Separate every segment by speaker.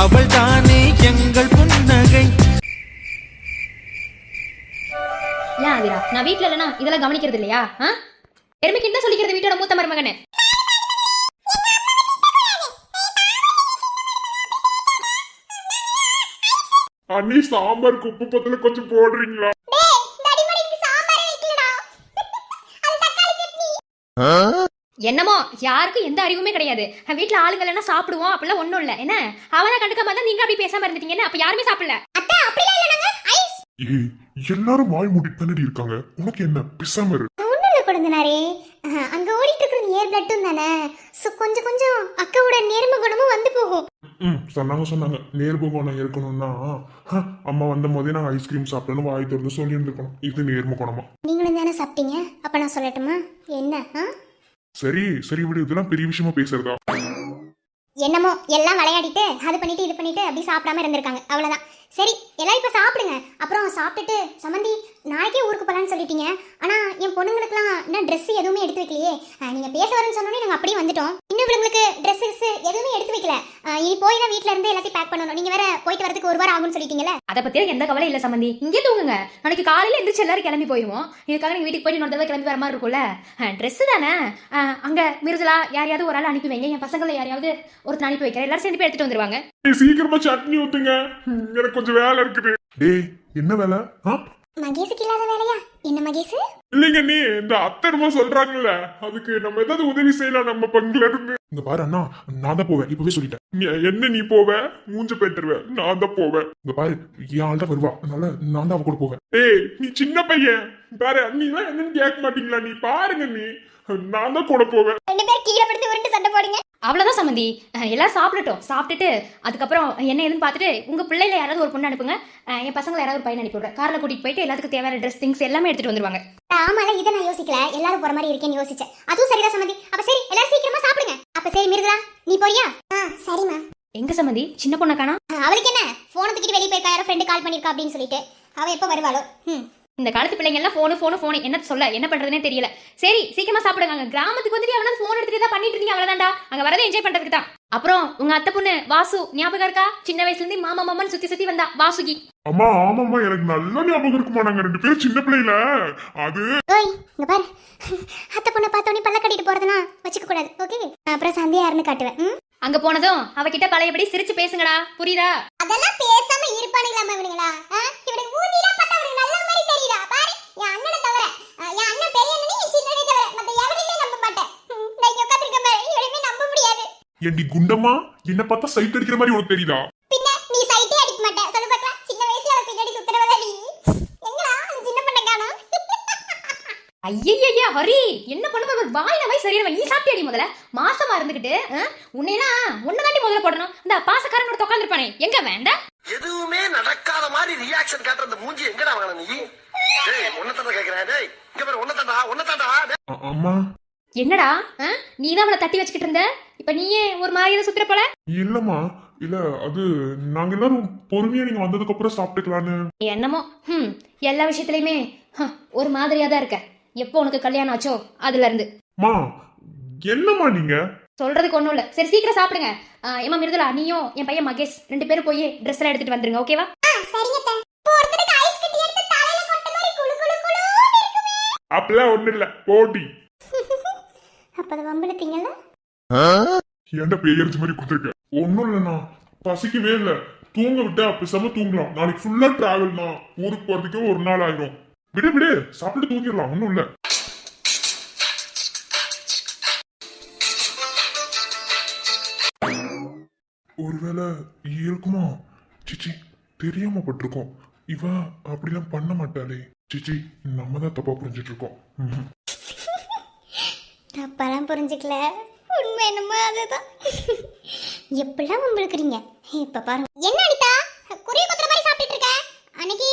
Speaker 1: அவள் தானே எங்கள் புன்னகை.
Speaker 2: ஏன் ஆதிரா, நான் வீட்டுல இல்லைனா இதெல்லாம் கவனிக்கிறது இல்லையா? எருமைக்கு என்ன சொல்லிக்கிறது வீட்டோட மூத்த மருமகனு?
Speaker 3: அண்ணி சாம்பாருக்கு உப்பு பத்தல கொஞ்சம் போடுறீங்களா?
Speaker 2: என்னமோ யாருக்கும் எந்த அறிவுமே கிடையாது. வீட்டுல ஆளுங்க எல்லாம் சாப்பிடுவோம் அப்படிலாம் ஒண்ணும் இல்ல. என்ன அவனை கண்டுக்காம தான் நீங்க அப்படி பேசாம இருந்துட்டீங்க. அப்ப யாருமே சாப்பிடல.
Speaker 3: எல்லாரும் வாய் மூடிட்டு தானடி இருக்காங்க. உனக்கு என்ன பிசாம இரு.
Speaker 4: குழந்தனாரே, அங்க ஓடிட்டு இருக்கிறது ஏர் பிளட்டும் தானே. கொஞ்சம் கொஞ்சம் அக்காவோட நேர்ம குணமும் வந்து போகும்.
Speaker 3: சொன்னாங்க நேர்ம குணம் இருக்கணும்னா அம்மா வந்த போதே நாங்க ஐஸ்கிரீம் சாப்பிட்டோன்னு வாய் திறந்து சொல்லி இருந்துக்கணும். இது நேர்ம குணமா?
Speaker 4: நீங்களும் தானே சாப்பிட்டீங்க. அப்ப நான் சொல்லட்டுமா என்ன?
Speaker 3: சரி விடு, இதெல்லாம் பெரிய விஷயமா பேசுறதா?
Speaker 4: என்னமோ எல்லாம் விளையாடிட்டு அது பண்ணிட்டு இது பண்ணிட்டு அப்படி சாப்பிடாம இருந்திருக்காங்க, அவ்வளவுதான். சரி எல்லாம் இப்ப சாப்பிடுங்க. அப்புறம் சாப்பிட்டுட்டு சம்மந்தி நாளைக்கே ஊருக்கு போலான்னு சொல்லிட்டீங்க. ஆனா என் பொண்ணுங்களுக்குலாம் இன்னும் ட்ரெஸ் எதுவுமே எடுத்து வைக்கலையே. நீங்க பேச வரேன்னு சொன்னோன்னே நாங்க அப்படியே வந்துட்டோம். இன்னும் இவங்களுக்கு ட்ரெஸ்ஸஸ் எதுவுமே எடுத்து வைக்கல. இனி போய் தான் வீட்டுல இருந்து எல்லாத்தையும் பேக் பண்ணணும். நீங்க வேற போயிட்டு வரதுக்கு ஒரு வாரம் ஆகும்னு சொல்லிட்டீங்கல்ல.
Speaker 2: அதை பத்தி எந்த கவலை இல்ல சம்மந்தி. இங்கே தூங்குங்க. நாளைக்கு காலையில எந்திரிச்சு எல்லாரும் கிளம்பி போயிருவோம். இதுக்காக நீங்க வீட்டுக்கு போயிட்டு இன்னொரு தடவை கிளம்பி வர மாதிரி இருக்கும்ல. ட்ரெஸ் தானே, அங்க மிருதுலா யாரையாவது ஒரு ஆள் அனுப்பி வைங்க. என் பசங்களை யாரையாவது ஒருத்தர் அனுப்பி வைக்கிறேன். எல்லாரும் சேர்ந்து போய் எடுத்துட்டு வந்துருவாங்க.
Speaker 3: சீக்கிரமா சட்னி ஊத்துங்க, எனக்கு கொஞ்சம் வேலை இருக்குது. டேய் என்ன வேலை?
Speaker 4: மகேஷுக்கு இல்லாத வேலையா? என்ன மகேஷ்?
Speaker 3: இல்லைங்க, நீ இந்த அத்தனமா சொல்றாங்கல்ல, அதுக்கு நம்ம ஏதாவது உதவி செய்யலாம் நம்ம பங்குல இருந்து. இந்த பாரு அண்ணா, நான் தான் போவேன், இப்பவே சொல்லிட்டேன். என்ன நீ போவ? மூஞ்ச போயிட்டுருவேன், நான் தான் போவேன். இந்த பாரு என் ஆள் தான் வருவா, அதனால நான் தான் அவ கூட போவேன். ஏய் நீ சின்ன பையன் பாரு, நீ எல்லாம் என்னன்னு கேட்க மாட்டீங்களா? நீ பாருங்க, நீ நான் தான் கூட போவேன்.
Speaker 4: ரெண்டு பேரும் கீழே படுத்து உருண்டு சண்டை போடுங்க.
Speaker 2: அவ்வளவுதான் சம்மந்தி. எல்லாரும் சாப்பிட்டுட்டோம். சாப்பிட்டுட்டு அதுக்கப்புறம் என்ன ஏதுன்னு பார்த்துட்டு உங்க பிள்ளைல யாராவது ஒரு பொண்ணு அனுப்புங்க. என் பசங்களை யாராவது ஒரு பையன் அனுப்பி விடுறேன். கார்ல கூட்டிட்டு போயிட்டு எல்லாத்துக்கும் தேவையான ட்ரெஸ் திங்ஸ் எல்லாமே எடுத்துட்டு வந்துருவாங்க.
Speaker 4: ஆமால, இதை நான் யோசிக்கல. எல்லாரும் போற மாதிரி இருக்கேன்னு யோசிச்சேன். அதுவும் சரிதான் சம்மந்தி. அப்ப சரி எல்லாரும் சீக்கிரமா சாப்பிடுங்க. அப்ப சரி மிருதுலா நீ போறியா? சரிமா. எங்க
Speaker 2: சம்மந்தி சின்ன பொண்ணை காணோம்?
Speaker 4: அவளுக்கு என்ன, போனை தூக்கிட்டு வெளியே போயிருக்கா, யாரோ ஃப்ரெண்டு கால் பண்ணிருக்கா அப்படின்னு சொல்லிட்டு. அவ எப்ப வருவாளோ?
Speaker 2: இந்த காலத்து பிள்ளைங்க எல்லாம் போனு என்ன சொல்ல என்ன பண்றதுனே தெரியல. சரி சீக்கிரமா சாப்பிடுங்க. அங்க கிராமத்துக்கு வந்துட்டு அவனா போன் எடுத்துட்டு தான் பண்ணிட்டு இருந்தீங்க, அவ்வளவுதான்டா. அங்க வரதை என்ஜாய் பண்றதுக்கு தான். அப்புறம் உங்க அத்தை பொண்ணு வாசு ஞாபகம் இருக்கா? சின்ன வயசுல இருந்து மாமா மாமான்னு சுத்தி வந்தா வாசுகி.
Speaker 3: அம்மா ஆமாம்மா, எனக்கு நல்ல ஞாபகம் இருக்குமா. நாங்க ரெண்டு பேரும் சின்ன பிள்ளைல அது.
Speaker 4: ஓய் இங்க பாரு, அத்தை பொண்ணை பார்த்தோன்னே பல்ல கட்டிட்டு போறதுனா வச்சுக்க கூடாது, ஓகே? அப்புறம் சந்தியா யாருன்னு காட்டுவேன்.
Speaker 2: அங்க போனதும் அவகிட்ட பழையபடி சிரிச்சு பேசுங்கடா, புரியுதா?
Speaker 4: அதெல்லாம் பேசாம இருப்பானுங்களாமா இவனுங்களா? இவனுக்கு மூஞ்சிலாம் பார்த்தா அவனுக்கு நல்ல மாதிரி தெரியுதா? பாரு, என் அண்ணனை தவிர, என் அண்ணன் பெரிய அண்ணனே என் சின்னனை தவிர மத்த எவனையுமே நம்ப மாட்டேன். நான் இங்க உட்கார்ந்திருக்க பாரு, இவனையுமே நம்ப முடியாது.
Speaker 3: ஏண்டி குண்டம்மா, என்ன பார்த்தா சைட் அடிக்கிற மாதிரி உனக்கு தெரியுதா?
Speaker 4: பின்ன நீ சைட்டே அடிக்க மாட்டே. சொல்லு பார்க்கலாம், சின்ன வயசுல அவ பின்னாடி சுத்துறவள நீ. எங்கடா அந்த சின்ன பொண்ணை காணோம்?
Speaker 2: ஐயா ஹரி, என்ன பண்ணுவ? வாயில வாய் சரியா. நீ சாப்பிட்டியாடி முதல்ல? மாசமா இருந்துகிட்டு உன்னையெல்லாம் ஒன்னதாண்டி முதல்ல போடணும். இந்த பாசக்காரனோட உட்கார்ந்துருப்பானே எங்க வேண்டாம்.
Speaker 5: எதுவுமே நடக்காத மாதிரி ரியாக்ஷன் காட்டுற அந்த மூஞ்சி எங்கடா வாங்கன நீ? டேய் ஒன்னதாண்டா கேக்குறேன். டேய் இங்க பாரு, ஒன்னதாண்டா.
Speaker 3: அம்மா
Speaker 2: என்னடா, நீ தான் அவளை தட்டி வச்சுக்கிட்டு இருந்த, இப்ப நீயே ஒரு மாதிரியா சுத்துற போல.
Speaker 3: இல்லம்மா, இல்ல அது நாங்க எல்லாரும் பொறுமையா நீங்க வந்ததுக்கு அப்புறம் சாப்பிட்டுக்கலான்னு.
Speaker 2: என்னமோ எல்லா விஷயத்திலயுமே ஒரு மாதிரியா தான் இருக்க. எப்போ உனக்கு கல்யாணம் ஆச்சோ அதுல இருந்து.
Speaker 3: மா என்னம்மா நீங்க
Speaker 2: சொல்றதுக்கு ஒண்ணும் இல்ல. சரி சீக்கிரம் சாப்பிடுங்க. ஏமா மிருதுலா, நீயும் என் பையன் மகேஷ் ரெண்டு பேரும் போய் ட்ரெஸ் எல்லாம் எடுத்துட்டு வந்துருங்க, ஓகேவா?
Speaker 4: சரிங்க அத்தை. போறதுக்கு ஐஸ் கட்டி எடுத்து தலையில கொட்ட மாதிரி குளு குளு குளுன்னு இருக்குமே.
Speaker 3: அப்பலாம் ஒண்ணு இல்ல, போடி.
Speaker 4: அப்ப அது வம்பிழுத்தீங்கல்ல?
Speaker 3: ஏன்டா பேயரிச்சு மாதிரி கொடுத்துருக்க? ஒண்ணும் இல்லண்ணா, பசிக்கவே இல்ல. தூங்க விட்டா பேசாம தூங்கலாம். நாளைக்கு ஃபுல்லா டிராவல்னா, ஊருக்கு போறதுக்கு ஒரு நாள் ஆயிடும். விடு சாப்பிட்டு தூங்கிடலாம், ஒண்ணும் இல்ல. ஒருவேளை இருக்குமா? சிச்சி தெரியாம பட்டிருக்கோம். இவ அப்படிலாம் பண்ண மாட்டாளே. சிச்சி நம்ம தான் தப்பா புரிஞ்சிட்டு இருக்கோம்.
Speaker 4: தப்பெல்லாம் புரிஞ்சுக்கல, உண்மை என்னமோ அதுதான். எப்படிலாம் உங்களுக்குறீங்க இப்ப பாருங்க. என்ன அனிதா குருவி குத்துற மாதிரி சாப்பிட்டு இருக்க? அன்னைக்கு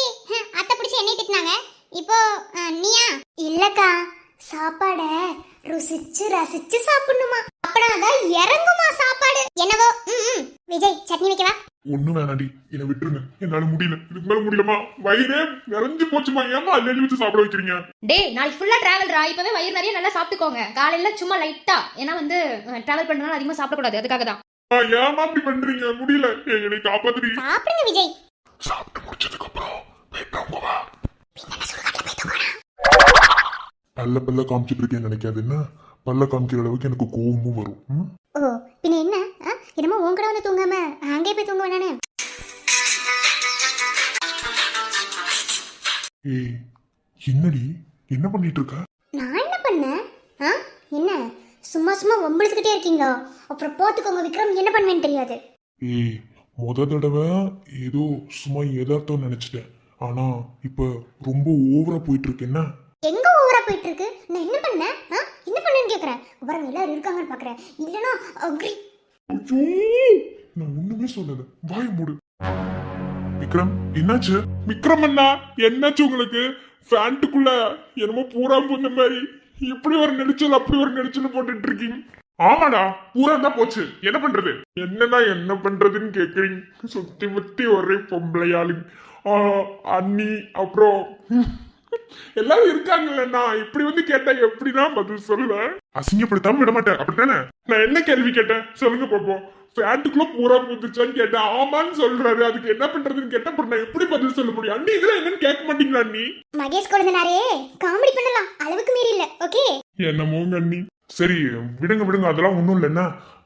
Speaker 4: அத்தை பிடிச்சி என்னை திட்டினாங்க, இப்போ நீயா? இல்லக்கா, சாப்பாட ருசிச்சு ரசிச்சு சாப்பிடணுமா, அப்பதான் இறங்குமா சாப்பாடு. என்னவோ விஜய் சட்னி வைக்கவா?
Speaker 3: ஒண்ணும் வேணாடி, என்ன விட்டுருங்க. என்னால முடியல, இதுக்கு மேல முடியலமா. வயிறே நிறைஞ்சு போச்சுமா. ஏமா அள்ளி வச்சு சாப்பிட வைக்கிறீங்க?
Speaker 2: டேய் நாளைக்கு ஃபுல்லா டிராவல்ரா, இப்பவே வயிறு நிறைய நல்லா சாப்பிட்டுக்கோங்க. காலையில சும்மா லைட்டா, ஏன்னா வந்து டிராவல் பண்றதுனால அதிகமா சாப்பிடக்கூடாது, அதுக்காக தான்.
Speaker 3: ஏமா அப்படி பண்றீங்க? முடியல, என்னை காப்பாத்துறீங்க.
Speaker 4: சாப்பிடுங்க விஜய்.
Speaker 3: சாப்பிட்டு முடிச்சதுக்கு அப்புறம் போயிட்டோங்க. பல்ல காமிச்சிட்டு இருக்கேன்னு நினைக்காது. என்ன பல்ல காமிக்கிற அளவுக்கு எனக்கு கோவமும் வரும்.
Speaker 4: ஓ பின்ன என்ன என்னமோ உன் கூட வந்து தூங்காம அங்கே போய் தூங்க வேணானே.
Speaker 3: ஏய் என்னடி என்ன பண்ணிட்டு இருக்க?
Speaker 4: நான் என்ன பண்ணேன்? என்ன சும்மா சும்மா வம்பிழுத்துக்கிட்டே இருக்கீங்களா? அப்புறம் போத்துக்கோங்க விக்ரம், என்ன பண்ணுவேன்னு தெரியாது.
Speaker 3: ஏய் முத தடவை ஏதோ சும்மா எதார்த்தம் நினைச்சிட்டேன். ஆனா இப்ப ரொம்ப ஓவரா போயிட்டு இருக்கு. என்ன
Speaker 4: எங்க ஓவரா போயிட்டு இருக்கு? நான் என்ன பண்ணேன்? என்ன பண்ணேன்னு கேக்குறேன். பாருங்க எல்லாரும் இருக்காங்கன்னு பாக்குறேன். இல்லனா அக்ரி.
Speaker 3: ஐயோ நான் ஒண்ணுமே சொல்லல, வாய மூடு. விக்ரம் என்னாச்சு? விக்ரம் அண்ணா என்னாச்சு உங்களுக்கு? ஃபேண்ட்டுக்குள்ள என்னமோ பூரா போன மாதிரி இப்படி ஒரு நெரிச்சல் அப்படி ஒரு நெரிச்சல் போட்டுட்டு இருக்கீங்க. ஆமாடா பூரா தான் போச்சு, என்ன பண்றது? என்னன்னா என்ன பண்றதுன்னு கேக்குறீங்க. சுத்தி முத்தி ஒரே பொம்பளையாளுங்க, அண்ணி அப்புறம் எல்லாரும் இருக்காங்கல்லண்ணா. இப்படி வந்து கேட்டா எப்படிதான் பதில் சொல்லுவேன்? அசிங்கப்படுத்தாம விட மாட்டேன், அப்படித்தானே? நான் என்ன கேள்வி கேட்டேன் சொல்லுங்க பாப்போம். ஃபேண்ட்டுக்குள்ள பூரா போட்டுச்சான்னு கேட்டேன், ஆமான்னு சொல்றாரு. அதுக்கு என்ன பண்றதுன்னு கேட்டா அப்புறம் நான் எப்படி பதில் சொல்ல முடியும்? அண்ணி இதெல்லாம் என்னன்னு கேட்க மாட்டீங்களா? அண்ணி
Speaker 4: மகேஷ் கொழுந்தனாரே காமெடி பண்ணலாம், அளவுக்கு மீறி இல்ல. ஓகே
Speaker 3: என்னமோங்க அண்ணி. சரி விடுங்க, அதெல்லாம் ஒண்ணும் இல்லைன்னா.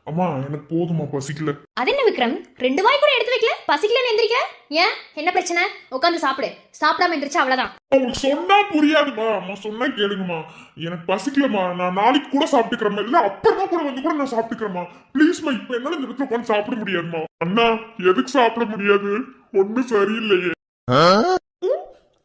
Speaker 3: அம்மா எனக்கு போதுமா, பசிக்கல.
Speaker 2: அது என்ன விக்ரம், 2 வாய் கூட எடுத்து வைக்கல, பசிக்கலன்னு எந்திரிக்க? ஏன் என்ன பிரச்சனை? உட்காந்து சாப்பிடு, சாப்பிடாம எந்திரிச்சா அவ்வளவுதான்.
Speaker 3: உங்களுக்கு சொன்னா புரியாதுமா. அம்மா சொன்னா கேளுங்கம்மா, எனக்கு பசிக்கலமா, நான் நாளைக்கு கூட சாப்பிட்டுக்கிறேன். இல்ல அப்புறமா கூட வந்து கூட நான் சாப்பிட்டுக்கிறேம்மா. ப்ளீஸ்மா, இப்ப என்னால இந்த இடத்துல உட்காந்து சாப்பிட முடியாதுமா. அண்ணா எதுக்கு சாப்பிட முடியாது? ஒண்ணும் சரியில்லையே.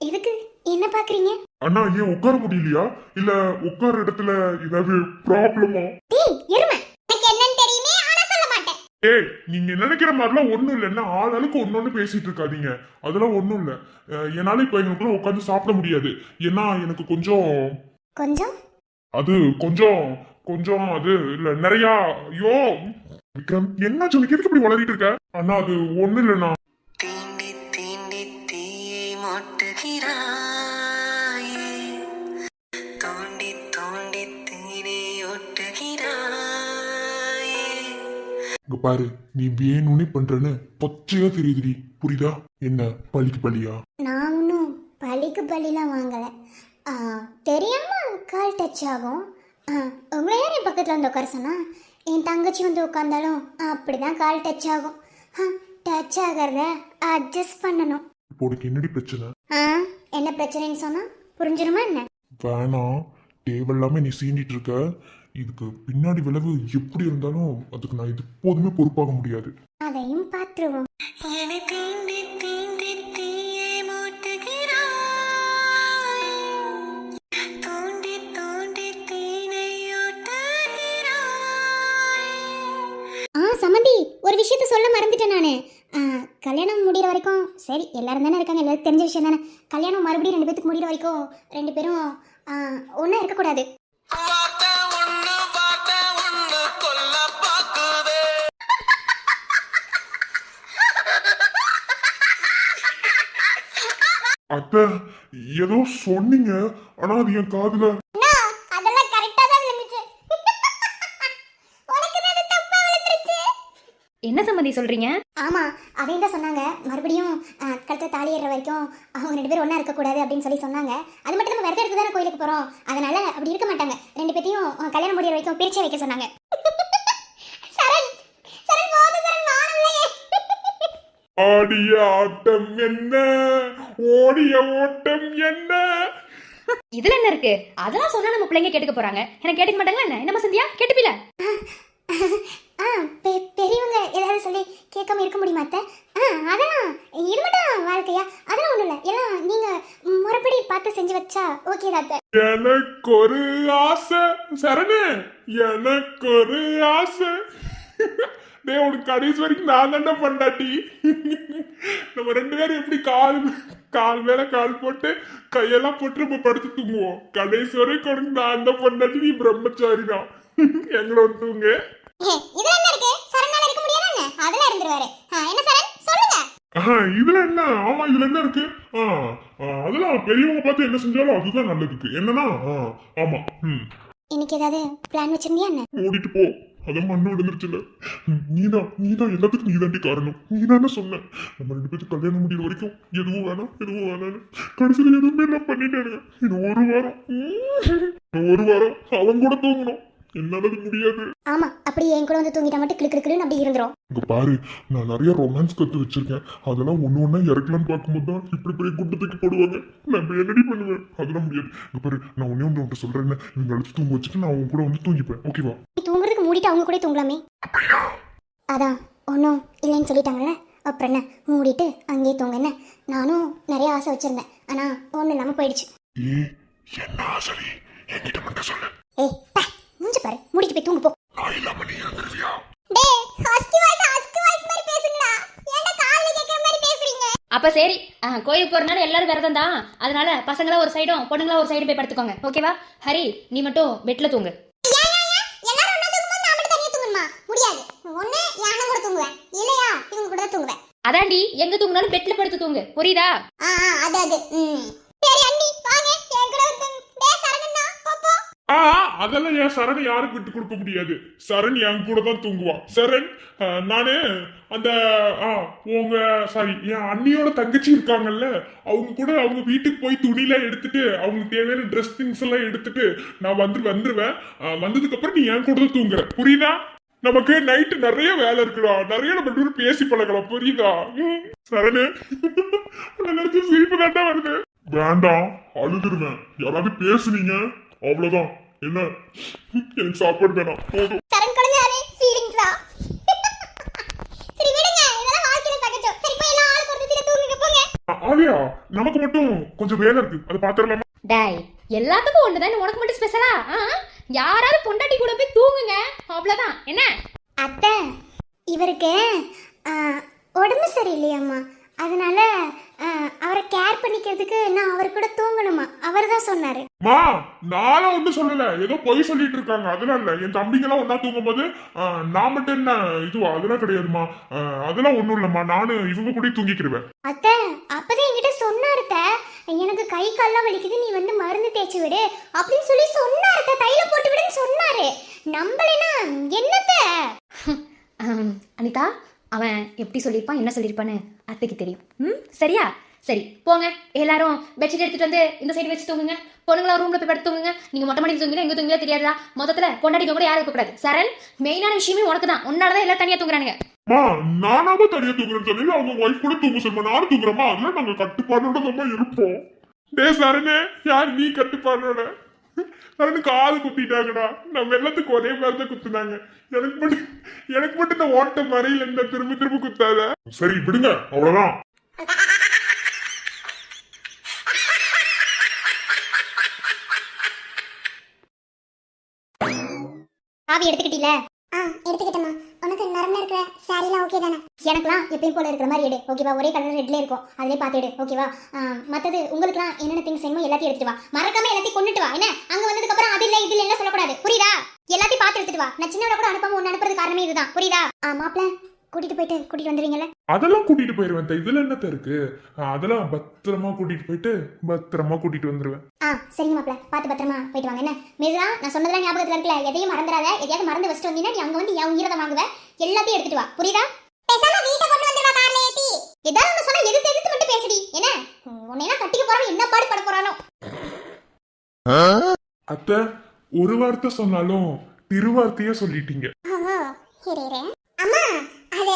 Speaker 4: எதுக்கு என்ன பாக்குறீங்க?
Speaker 3: அண்ணா ஏன் உட்கார முடியலையா? இல்ல உட்கார இடத்துல ஏதாவது ப்ராப்ளமா?
Speaker 4: டேய் எருமை, எனக்கு என்னன்னு தெரியுமே, ஆனா சொல்ல மாட்டேன்.
Speaker 3: ஏய் நீங்க நினைக்கிற மாதிரிலாம் ஒண்ணும் இல்லைன்னா ஆளாளுக்கு ஒன்னொன்னு பேசிட்டு இருக்காதீங்க. அதெல்லாம் ஒண்ணும் இல்ல. என்னால இப்ப எங்களுக்குள்ள உட்காந்து சாப்பிட முடியாது. ஏன்னா எனக்கு கொஞ்சம் அது கொஞ்சம் அது இல்ல நிறைய. ஐயோ விக்ரம் என்ன சொல்லி எதுக்கு இப்படி வளரிட்டு இருக்க? அண்ணா அது ஒண்ணு இல்லைண்ணா.
Speaker 1: தீண்டி தீண்டி தீயை மூட்டுகிறாயே, தோண்டி தோண்டி தீனை ஒட்டுகிறாயே.
Speaker 3: இங்க பாரு, நீ வேணும்னே பண்றன்னு பொச்சையா தெரியுதுடி, புரியுதா? என்ன பழிக்கு பழியா?
Speaker 4: நான் ஒன்றும் பழிக்கு பழிலாம் வாங்கல. தெரியாம கால் டச் ஆகும். உங்களை யார் என் பக்கத்தில் வந்து உட்கார சொன்னா? என் தங்கச்சி வந்து உட்காந்தாலும் அப்படிதான் கால் டச் ஆகும். டச் ஆகிறத அட்ஜஸ்ட் பண்ணணும்.
Speaker 3: இப்போ உனக்கு என்னடி பிரச்சனை?
Speaker 4: என்ன பிரச்சனைன்னு சொன்னா புரிஞ்சிருமா என்ன?
Speaker 3: வேணாம், தேவையில்லாம நீ சீண்டிட்டு இருக்க. இதுக்கு பின்னாடி விளைவு எப்படி இருந்தாலும் அதுக்கு நான் இது எப்போதுமே பொறுப்பாக முடியாது.
Speaker 4: அதையும் பார்த்துருவோம்.
Speaker 1: என்னை தீண்டி தீண்டி தீயை மூட்டுகிறாய், தோண்டி தோண்டி தீனை ஒட்டுகிறாய்.
Speaker 4: சமந்தி, ஒரு விஷயத்த சொல்ல மறந்துட்டேன் நானு. கல்யாணம் முடிகிற வரைக்கும் சரி, எல்லாரும் தானே இருக்காங்க, எல்லாரும் தெரிஞ்ச விஷயம் தானே. கல்யாணம் மறுபடியும் 2 பேத்துக்கு முடிகிற வரைக்கும் 2 பேரும் ஒன்றா இருக்கக்கூடாது.
Speaker 1: வார்த்தை ஒண்ணு கொல்ல பாக்குதே.
Speaker 3: அத்தை ஏதோ சொன்னீங்க, ஆனா அது என் காதுல.
Speaker 4: அதெல்லாம் கரெக்டா தான் விழுந்துச்சு. உனக்கு தான் அது தப்பா விழுந்துருச்சு.
Speaker 2: என்ன சம்மந்தி சொல்றீங்க?
Speaker 4: ஆமா, அதையும் தான் சொன்னாங்க. மறுபடியும் கழுத்துல தாலி ஏறுற வரைக்கும் அவங்க 2 பேரும் ஒண்ணா இருக்க கூடாது அப்படின்னு சொல்லி சொன்னாங்க. அது மட்டும் நம்ம விரதம் எடுத்து தானே கோயிலுக்கு போறோம், அதனால அப்படி இருக்க மாட்டாங்க. 2 பேத்தையும் கல்யாணம் முடிகிற வரைக்கும் பிரிச்சு வைக்க சொன்னாங்க. சரண் சரண் போது சரண் வானல்லையே.
Speaker 3: ஆடிய ஆட்டம் என்ன, ஓடிய ஓட்டம் என்ன?
Speaker 2: இதுல என்ன இருக்கு? அதெல்லாம் சொன்னா நம்ம பிள்ளைங்க கேட்டுக்க போறாங்க. எனக்கு கேட்டுக்க மாட்டாங்களா என்ன? என்னமா சந்தியா கேட்டுப்பீல?
Speaker 4: பெரியவங்க ஏதாவது சொல்லி கேட்காம இருக்க முடியுமா அத்தை? அதெல்லாம் இது மட்டும் வாழ்க்கையா? அதெல்லாம் ஒண்ணும் இல்ல, எல்லாம் நீங்க முறைப்படி பார்த்து செஞ்சு வச்சா ஓகே தான் அத்தை.
Speaker 3: எனக்கு ஒரு ஆசை சரணு, எனக்கு ஒரு ஆசை. டேய் உனக்கு கடைசி வரைக்கும் நான் தானே பண்ணாட்டி. நம்ம 2 பேரும் எப்படி கால் மேல கால் போட்டு கையெல்லாம் போட்டு நம்ம படுத்து தூங்குவோம். கடைசி வரைக்கும் உனக்கு நான் தான் பண்ணாட்டி, நீ பிரம்மச்சாரி தான். எங்களை வந்து தூங்க.
Speaker 4: இதுல என்ன இருக்கு? சரணால இருக்க முடியாது என்ன? அதெல்லாம் இருந்துருவாரு. என்ன சரண் சொல்லுங்க.
Speaker 3: இதுல என்ன? ஆமா இதுல என்ன இருக்கு? அதெல்லாம் பெரியவங்க பார்த்து என்ன செஞ்சாலும் அதுதான் நல்லதுக்கு. என்னன்னா ஆமா.
Speaker 4: இன்னைக்கு ஏதாவது பிளான் வச்சிருந்தியா என்ன?
Speaker 3: மூடிட்டு போ. அதான் மண்ணு விழுந்துருச்சுல. நீதான் எல்லாத்துக்கும் நீதாண்டி காரணம். நீதானே சொன்ன நம்ம 2 பேருக்கு கல்யாணம் முடிகிற வரைக்கும் எதுவும் வேணாம்னு. கடைசியில் எதுவுமே நான் பண்ணிட்டேனுங்க. இன்னும் ஒரு வாரம் அவன் கூட தூங்கணும். என்னால அது முடியாது.
Speaker 4: ஆமா, அப்படியே என் கூட வந்து தூங்கிட்டா மட்டும் கிளுக்கிளுக்குன்னு அப்படி இருந்துரும்.
Speaker 3: இங்க பாரு, நான் நிறைய ரொமான்ஸ் கத்து வச்சிருக்கேன். அதெல்லாம் ஒண்ணு இறக்கலான்னு பார்க்கும்போது தான் இப்படி பெரிய குட்டத்துக்கு போடுவாங்க. நான் இப்ப என்னடி பண்ணுவேன்? அதெல்லாம் முடியாது. இங்க பாரு, நான் ஒன்று சொல்றேன். இவங்க அழைச்சு தூங்க வச்சுட்டு நான் அவங்க கூட வந்து தூங்கிப்பேன். ஓகேவா?
Speaker 4: நீ தூங்குறதுக்கு மூடிட்டு அவங்க கூட தூங்கலாமே. அதான் ஒன்றும் இல்லைன்னு சொல்லிட்டாங்கல்ல, அப்புறம் என்ன, மூடிட்டு அங்கேயே தூங்க. என்ன, நானும் நிறைய ஆசை வச்சிருந்தேன், ஆனா ஒன்றும் இல்லாமல் போயிடுச்சு.
Speaker 3: என்ன ஆசை? என்கிட்ட மட்டும் சொல்லு.
Speaker 4: ஏய் மூஞ்சி பாரு, மூடிட்டு போய் தூங்கு போ.
Speaker 3: நான் இல்லாம நீ வந்துருவியா?
Speaker 4: டேய் ஹஸ்கி வாய்ஸ் மாதிரி பேசுங்கடா. ஏன்டா கால்ல கேக்குற மாதிரி பேசுறீங்க?
Speaker 2: அப்ப சரி, கோயிலுக்கு போறதுனால எல்லாரும் விரதம் தான். அதனால பசங்களா ஒரு சைடும் பொண்ணுங்களா ஒரு சைடும் போய் படுத்துக்கோங்க. ஓகேவா? ஹரி, நீ மட்டும் பெட்ல தூங்கு.
Speaker 4: எல்லாரும் ஒண்ணா தூங்கும்போது நான் மட்டும் தனியா தூங்கணுமா? முடியாது. ஒண்ணு யானை கூட தூங்குவேன், இல்லையா இவங்க கூட தான் தூங்குவேன்.
Speaker 2: அதாண்டி, எங்க தூங்குனாலும் பெட்ல படுத்து தூங்கு. புரியுதா?
Speaker 4: அது சரி அண்ணி வாங்க என் கூட வந்து. டேய் சரவணா போ.
Speaker 3: அதெல்லாம் என் சரண் யாருக்கு விட்டு கொடுக்க முடியாது. சரண் என் கூட தான் தூங்குவான். சரண், நானு அந்த உங்க சாரி என் அண்ணியோட தங்கச்சி இருக்காங்கல்ல, அவங்க கூட அவங்க வீட்டுக்கு போய் துணிலாம் எடுத்துட்டு அவங்களுக்கு தேவையான ட்ரெஸ் திங்ஸ் எல்லாம் எடுத்துட்டு நான் வந்துருவேன். வந்ததுக்கு அப்புறம் நீ என் கூட தான் தூங்குற. புரியுதா? நமக்கு நைட்டு நிறைய வேலை இருக்குடா. நிறைய நம்ம பேசி பழகலாம். புரியுதா? சரணு, நினைச்சு சிரிப்பு தாண்டா வருது. வேண்டாம், அழுதுருவேன். யாராவது பேசுனீங்க அவ்வளவுதான். என்ன, எனக்கு சாப்பாடு வேணாம், போதும்.
Speaker 4: சரண் குழந்தையாரே ஃபீலிங்ஸா? சரி விடுங்க, இதெல்லாம் வாழ்க்கையில சகஜம். சரி போய் எல்லாம் ஆளுக்கு ஒரு திசையில தூங்குங்க போங்க.
Speaker 3: ஆலியா, நமக்கு மட்டும் கொஞ்சம் வேலை இருக்கு, அதை பாத்துடலாமா?
Speaker 2: டேய், எல்லாத்துக்கும் ஒண்ணுதான், உனக்கு மட்டும் ஸ்பெஷலா? யாராவது பொண்டாட்டி கூட போய் தூங்குங்க, அவ்வளவுதான். என்ன
Speaker 4: அத்தை, இவருக்கு உடம்பு சரியில்லையாம்மா, அதனால அவரை கேர் பண்ணிக்கிறதுக்கு நான் அவர் கூட தூங்கணுமா, அவர் தான் சொன்னாரு.
Speaker 3: மா, நானும் ஒன்றும் சொல்லல, ஏதோ பொய் சொல்லிட்டு இருக்காங்க. அதெல்லாம் இல்ல. என் தம்பிங்கெல்லாம் ஒன்னா தூங்கும் போது நான் மட்டும் என்ன இதுவா? அதெல்லாம் கிடையாதுமா. அதெல்லாம் ஒண்ணும் இல்லம்மா. நானு இவங்க கூட தூங்கிக்கிடுவேன்.
Speaker 4: அத்தை, அப்பதான் என்கிட்ட சொன்னாரு, எனக்கு கை கால்லாம் வலிக்குது, நீ வந்து மருந்து தேய்ச்சி விடு அப்படின்னு சொல்லி சொன்னாரு. தைல போட்டு விடுன்னு சொன்னாரு. நம்பலைனா என்னத்த?
Speaker 2: அனிதா, அவன் எப்படி சொல்லியிருப்பான், என்ன சொல்லியிருப்பான்னு அத்தைக்கு தெரியும். சரியா? சரி போங்க, எல்லாரும் பெட்ஷீட் எடுத்துட்டு வந்து இந்த சைடு வச்சு தூங்குங்க. பொண்ணுங்களா ரூம்ல போய் படுத்து தூங்குங்க. நீங்க மொட்டை மாடியில் தூங்குங்க, எங்க தூங்குங்க தெரியாதா? மொத்தத்துல பொண்டாட்டிக்க கூட யாரும் இருக்கக்கூடாது. சரண், மெயினான விஷயமே உனக்கு தான். உன்னாலதான் எல்லாம் தனியா தூங்குறானுங்க.
Speaker 3: நானாவே தனியா தூங்குறேன்னு சொல்லி அவங்க ஒய்ஃப் கூட தூங்க சொல்லுமா? நானும் தூங்குறமா? அதெல்லாம் நாங்க கட்டுப்பாடோட தான் இருப்போம். டே சரணே, யார் நீ கட்டுப்பாடோட? சரணு காது குத்திட்டாங்கடா. நம்ம எல்லாத்துக்கும் ஒரே மாதிரி தான் குத்துனாங்க. எனக்கு மட்டும் இந்த ஓட்ட மறையில இந்த திரும்ப குத்தாத. சரி விடுங்க, அவ்வளவுதான்.
Speaker 4: காவி எடுத்துக்கிட்டீல? எடுத்துக்கிட்டேம்மா. உனக்கு நரம்பு இருக்கிற சாரிலாம் ஓகே தானே? எனக்குலாம் எப்பயும் போல இருக்கிற மாதிரி எடு, ஓகேவா? ஒரே கலர் ரெட்ல இருக்கும், அதிலே பார்த்து எடு, ஓகேவா? மற்றது உங்களுக்குலாம் என்னென்ன திங்ஸ் வேணுமோ எல்லாத்தையும் எடுத்துட்டு வா. மறக்காம எல்லாத்தையும் கொண்டுட்டு வா. என்ன, அங்க வந்ததுக்கு அப்புறம் அது இல்ல இது இல்ல சொல்லக்கூடாது, புரியுதா? எல்லாத்தையும் பார்த்து எடுத்துட்டு வா. நான் சின்னவள கூட அனுப்பாம ஒன்னு அனுப்புறது காரணமே இதுதான், புரியுதா? மாப்பிள்ள கூட்டிட்டு வந்துருவீங்கல்ல?
Speaker 3: அதெல்லாம் கூட்டிட்டு போயிருவேன். இதுல என்னத்த இருக்கு? அதெல்லாம் பத்திரமா கூட்டிட்டு போயிட்டு பத்திரமா கூட்டிட்டு வந்துருவேன்.
Speaker 4: சரிங்க மாப்பிள்ள, பார்த்து பத்திரமா போயிட்டு வாங்க. என்ன மிர்சா, நான் சொன்னதெல்லாம் ஞாபகத்துல இருக்குல்ல? எதையும் மறந்துடாத. எதையாவது மறந்து வச்சுட்டு வந்தீங்கன்னா நீ அங்க வந்து என் உயிரதை வாங்குவ. எல்லாத்தையும் எடுத்துட்டு வா, புரியுதா? பேசாம வீட்டை கொண்டு வந்துருவா, கார்ல ஏத்தி. ஏதாவது ஒண்ணு சொன்னா எதிர்த்து மட்டும் பேசுடி. என்ன, உன்னையெல்லாம் கட்டிக்க போறவன் என்ன பாடு பட போறானோ?
Speaker 3: அத்தை, ஒரு வார்த்தை சொன்னாலும் திருவார்த்தையே சொல்லிட்டீங்க.
Speaker 4: அம்மா, அது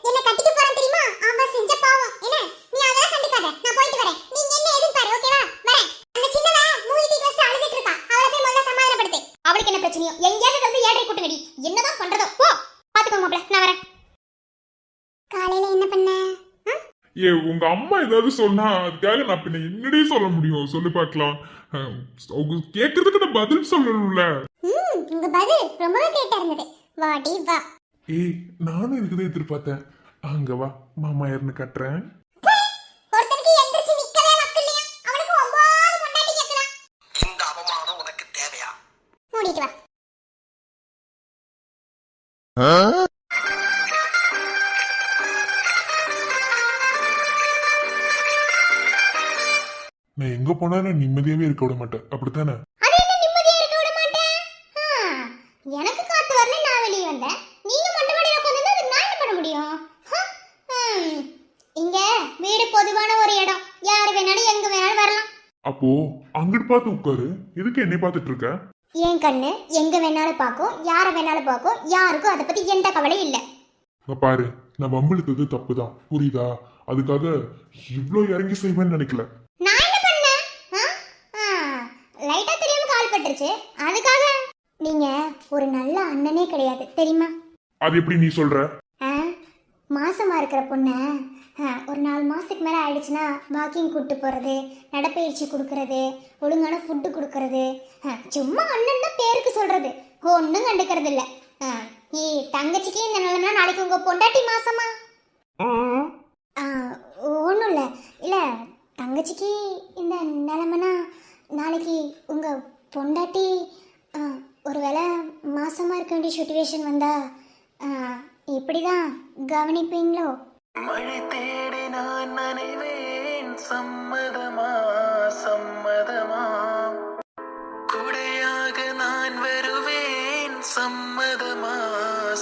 Speaker 4: என்ன கட்டிக்க போறான் தெரியுமா? அவன் செஞ்ச பாவம். என்ன, நீ அதெல்லாம் கண்டுக்காத. நான் போயிட்டு வரேன். நீங்க என்ன ஏதுன்னு பாரு, ஓகேவா? வரேன். அந்த சின்னவ மூவி தீக்கு வச்சு அழுதுட்டு இருக்கா. அவளை போய் முதல்ல சமாதானப்படுத்து. அவளுக்கு என்ன பிரச்சனையோ எங்கேயாவது வந்து ஏழரை கூட்டுங்கடி. என்னதான் பண்றதோ போ. பாத்துக்கோங்க மாப்ள, நான் வரேன். காலையில என்ன பண்ண?
Speaker 3: உங்க அம்மா ஏதாவது சொன்னா அதுக்காக நான் பின்ன என்னடி சொல்ல முடியும்? சொல்லி பார்க்கலாம். அவங்க கேக்குறதுக்கு நான் பதில் சொல்லணும்ல.
Speaker 4: உங்க பதில் ரொம்பவே கேட்டா இருந்தது. வாடி வா.
Speaker 3: நானும் இதுக்குதான் எதிர்பார்த்தேன். அங்க வா, மாமா ஏர்னு கட்டுறேன்.
Speaker 4: ஒருத்தனுக்கு எந்திரச்சு நிக்கவே வக்கலையா? அவனுக்கு 9 பொண்டாட்டி கேக்குறான்.
Speaker 5: இந்த அவமானம் உனக்கு தேவையா?
Speaker 4: மூடிட்டு வா.
Speaker 3: நான் எங்க போனாலும் நிம்மதியாவே இருக்க விட மாட்டேன், அப்படித்தானே?
Speaker 4: அது என்ன நிம்மதியா இருக்க விட மாட்டேன்? எனக்கு காத்து வரல, நான் தான் வெளியே வந்தேன். நீங்க மொட்டை மாடியில உட்கார்ந்து அது நான் என்ன பண்ண முடியும்? ஹம். இங்க வீடு பொதுவான ஒரு இடம், யாரு வேணாலும் எங்க வேணாலும் வரலாம்.
Speaker 3: அப்போ அங்கிட்டு பார்த்து உட்காரு, எதுக்கு என்னை பார்த்துட்டு இருக்க?
Speaker 4: என் கண்ணு எங்க வேணாலும் பார்க்கும், யாரை வேணாலும் பார்க்கும், யாருக்கும் அதை பத்தி எந்த கவலையும் இல்லை.
Speaker 3: இங்க பாரு, நான் வம்பிழுத்தது தப்புதான், புரியுதா? அதுக்காக இவ்ளோ இறங்கி செய்வேன்னு நினைக்கல.
Speaker 4: நான் என்ன பண்ணேன்? லைட்டா தெரியாம கால் பட்டுருச்சு, அதுக்காக. நீங்க ஒரு நல்ல அண்ணனே கிடையாது தெரியுமா?
Speaker 3: அது எப்படி நீ சொல்ற?
Speaker 4: மாசமா இருக்கிற பொண்ணை ஒரு 4 மாசத்துக்கு மேலே ஆயிடுச்சுன்னா வாக்கிங் கூப்பிட்டு போகிறது, நடைப்பயிற்சி கொடுக்கறது, ஒழுங்கான ஃபுட்டு கொடுக்கறது, சும்மா அண்ணன் தான் பேருக்கு சொல்கிறது, ஒன்றும் கண்டுக்கிறது இல்லை. தங்கச்சிக்கு இந்த நிலைமைனா நாளைக்கு உங்கள் பொண்டாட்டி மாசமா? ஒன்றும் இல்லை இல்லை தங்கச்சிக்கு இந்த நிலைமைனா நாளைக்கு உங்கள் பொண்டாட்டி ஒருவேளை மாசமாக இருக்க வேண்டிய சுச்சுவேஷன் வந்தால் இப்படி தான் கவனிப்பீங்களோ?
Speaker 1: மழை தேடி நான் நனைவேன், சம்மதமா சம்மதமா, குடையாக நான் வருவேன், சம்மதமா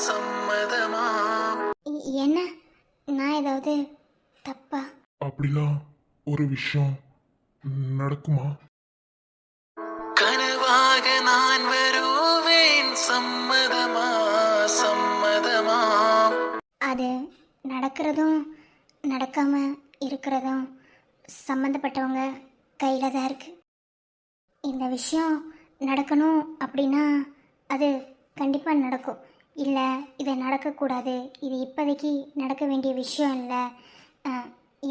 Speaker 1: சம்மதமா.
Speaker 4: என்ன நான் ஏதாவது தப்பா?
Speaker 3: அப்படிலாம் ஒரு விஷயம் நடக்குமா?
Speaker 1: கனவாக நான் வருவேன், சம்மதமா சம்மதமா.
Speaker 4: அது நடக்கிறதும் நடக்காம இருக்கிறதும் சம்மந்தப்பட்டவங்க கையில் தான் இருக்கு. இந்த விஷயம் நடக்கணும் அப்படின்னா அது கண்டிப்பாக நடக்கும். இல்லை இதை நடக்கக்கூடாது, இது இப்போதைக்கு நடக்க வேண்டிய விஷயம் இல்லை,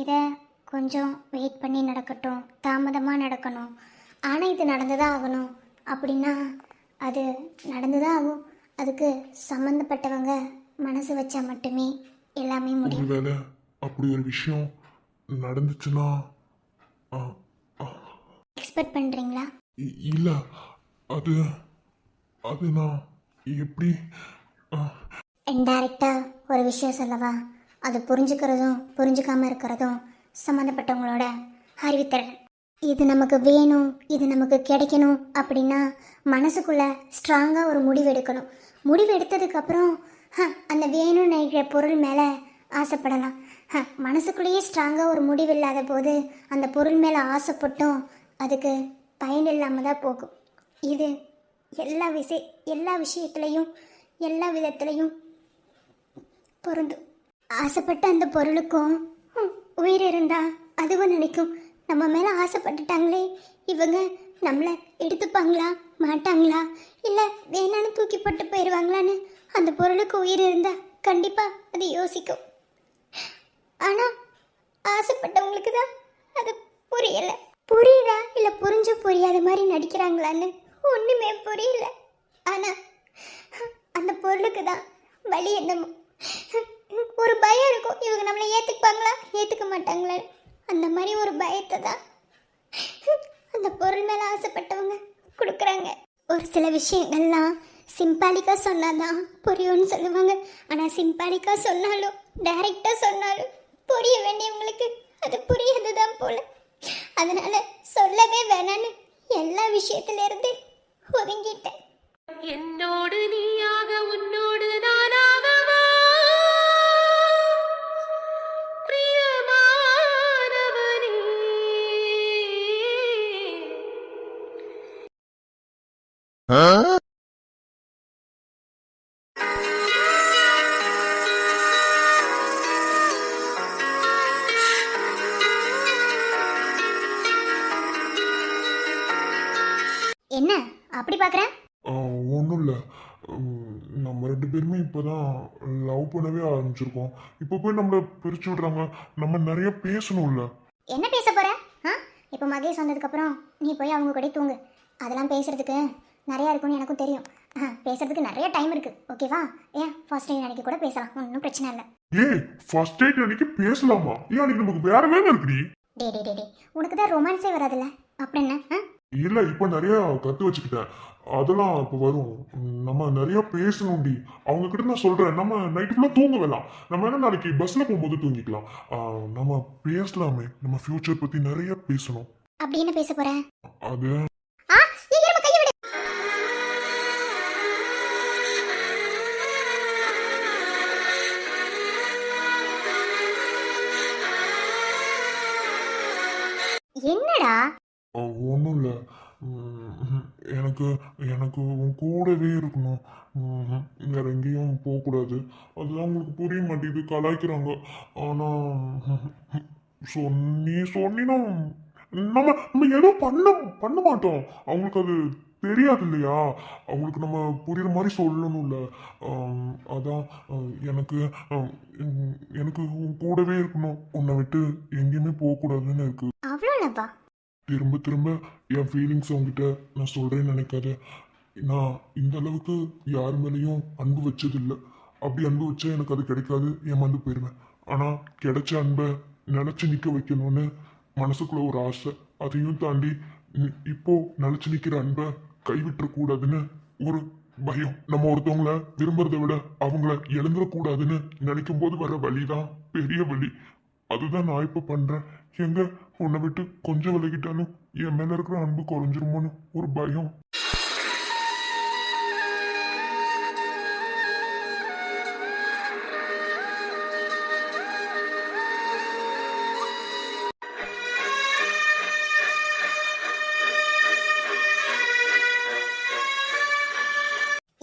Speaker 4: இதை கொஞ்சம் வெயிட் பண்ணி நடக்கட்டும், தாமதமாக நடக்கணும், ஆனால் இது நடந்துதான் ஆகணும் அப்படின்னா அது நடந்துதான் ஆகும். அதுக்கு சம்மந்தப்பட்டவங்க மனசு வச்சா மட்டுமே எல்லாமே முடியும்.
Speaker 3: ஒருவேளை அப்படி ஒரு விஷயம் நடந்துச்சுன்னா
Speaker 4: எக்ஸ்பெக்ட் பண்ணுறீங்களா?
Speaker 3: இல்ல, அது அது நான் எப்படி
Speaker 4: இன்டைரக்டாக ஒரு விஷயம் சொல்லவா? அது புரிஞ்சுக்கிறதும் புரிஞ்சுக்காமல் இருக்கிறதும் சம்மந்தப்பட்டவங்களோட அறிவித்தல். இது நமக்கு வேணும், இது நமக்கு கிடைக்கணும் அப்படின்னா மனசுக்குள்ளே ஸ்ட்ராங்காக ஒரு முடிவு எடுக்கணும். முடிவு எடுத்ததுக்கப்புறம் அந்த வேணும்னு நினைக்கிற பொருள் மேலே ஆசைப்படலாம். மனசுக்குள்ளேயே ஸ்ட்ராங்காக ஒரு முடிவு இல்லாத போது அந்த பொருள் மேலே ஆசைப்பட்டும் அதுக்கு பயன் இல்லாமல் தான் போகும். இது எல்லா விஷயத்துலையும் எல்லா விதத்துலையும் பொருந்தும். ஆசைப்பட்ட அந்த பொருளுக்கும் உயிர் இருந்தால் அதுவும் நினைக்கும், நம்ம மேலே ஆசைப்பட்டுட்டாங்களே, இவங்க நம்மளை எடுத்துப்பாங்களா மாட்டாங்களா, இல்லை வேணான்னு தூக்கி போட்டு போயிடுவாங்களான்னு அந்த பொருளுக்கு உயிர் இருந்தால் கண்டிப்பாக அது யோசிக்கும். ஆனால் ஆசைப்பட்டவங்களுக்கு தான் அது புரியலை. புரியுதா இல்லை புரிஞ்சும் புரியாத மாதிரி நடிக்கிறாங்களான்னு ஒன்றுமே புரியல. ஆனால் அந்த பொருளுக்கு தான் வலி என்னமோ ஒரு பயம் இருக்கும், இவங்க நம்மளை ஏற்றுக்குப்பாங்களா ஏற்றுக்க மாட்டாங்களா, அந்த மாதிரி ஒரு பயத்தை தான் அந்த பொருள் மேலே ஆசைப்பட்டவங்க கொடுக்குறாங்க. ஒரு சில விஷயங்கள்லாம் சிம்பாலிக்காக சொன்னாதான் புரியும்னு சொல்லுவாங்க. ஆனால் சிம்பாலிக்காக சொன்னாலும் டைரெக்டாக சொன்னாலும் புரிய வேண்டியவங்களுக்கு அது புரியாது தான் போல. அதனால சொல்லவே வேணான்னு எல்லா விஷயத்திலிருந்து ஒதுங்கிட்டேன்.
Speaker 2: என்னோடு நீயாக உன்னோடு நானாகவா பிரியமானவனே.
Speaker 4: என்ன அப்படி பார்க்குறேன்?
Speaker 3: ஒன்றும் இல்லை, நம்ம 2 பேருமே இப்போதான் லவ் பண்ணவே ஆரம்பிச்சிருக்கோம். இப்போ போய் நம்மளை பிரிச்சு விடுறாங்க, நம்ம நிறைய பேசணும்ல.
Speaker 4: என்ன பேச போற? இப்போ மகேஷ் வந்ததுக்கப்புறம் நீ போய் அவங்க கூட தூங்கு. அதெல்லாம் பேசுறதுக்கு நிறையா இருக்கும்னு எனக்கும் தெரியும். பேசுறதுக்கு நிறைய டைம் இருக்கு, ஓகேவா? ஏன் ஃபர்ஸ்ட் டைம் அன்னைக்கு கூட பேசலாம், ஒன்றும் பிரச்சனை இல்லை.
Speaker 3: ஃபர்ஸ்ட் டைட் அன்னைக்கு பேசலாமா? ஏன் அன்னைக்கு நமக்கு வேற வேலை இருக்குடி.
Speaker 4: டே உனக்கு தான் ரொமான்ஸே வராதுல்ல, அப்புறம் என்ன?
Speaker 3: இல்ல, இப்போ நிறைய கத்து வச்சுக்கிட்டேன், அதெல்லாம் இப்போ வரும். நம்ம நிறைய பேசணும்டி. அவங்க கிட்ட நான் சொல்றேன், நம்ம நைட்டு ஃபுல்லா தூங்க வேணாம், நம்ம என்ன நாளைக்கு பஸ்ல போகும்போது தூங்கிக்கலாம். நம்ம பேசலாமே, நம்ம ஃபியூச்சர் பத்தி நிறைய பேசணும்.
Speaker 4: அப்படி என்ன பேச போற?
Speaker 3: அது
Speaker 4: என்னாச்சுடா?
Speaker 3: ஒன்றும் இல்லை. எனக்கு எனக்கு உன் கூடவே இருக்கணும். வேற எங்கேயும் போகக்கூடாது. அதுதான் உங்களுக்கு புரிய மாட்டேங்குது, கலாய்க்கிறாங்க. ஆனால் நீ சொன்னினா நம்ம நம்ம எதுவும் பண்ண மாட்டோம். அவங்களுக்கு அது தெரியாது இல்லையா? அவங்களுக்கு நம்ம புரியுற மாதிரி சொல்லணும்ல. அதான் எனக்கு எனக்கு உன் கூடவே இருக்கணும். உன்னை விட்டு எங்கேயுமே போகக்கூடாதுன்னு இருக்கு.
Speaker 4: அவ்வளோலப்பா.
Speaker 3: திரும்ப திரும்ப என் ஃபீலிங்ஸ் உங்ககிட்ட நான் சொல்கிறேன்னு நினைக்காத. நான் இந்த அளவுக்கு யார் மேலேயும் அன்பு வச்சதில்லை. அப்படி அன்பு வச்சா எனக்கு அது கிடைக்காது, ஏமாந்து போயிடுவேன். ஆனால் கிடைச்ச அன்பை நினச்சி நிற்க வைக்கணும்னு மனசுக்குள்ள ஒரு ஆசை. அதையும் தாண்டி இப்போ நினச்சி நிற்கிற அன்பை கைவிட்டுறக்கூடாதுன்னு ஒரு பயம். நம்ம ஒருத்தவங்கள விரும்புறதை விட அவங்கள இழந்துடக்கூடாதுன்னு நினைக்கும் போது வர வழி தான் பெரிய வழி. அதுதான் நான் இப்போ பண்ணுறேன். எங்க உன்னை விட்டு கொஞ்சம் விலகிட்டாலும் என் மேல இருக்கிற அன்பு குறைஞ்சிருமோன்னு ஒரு பயம்.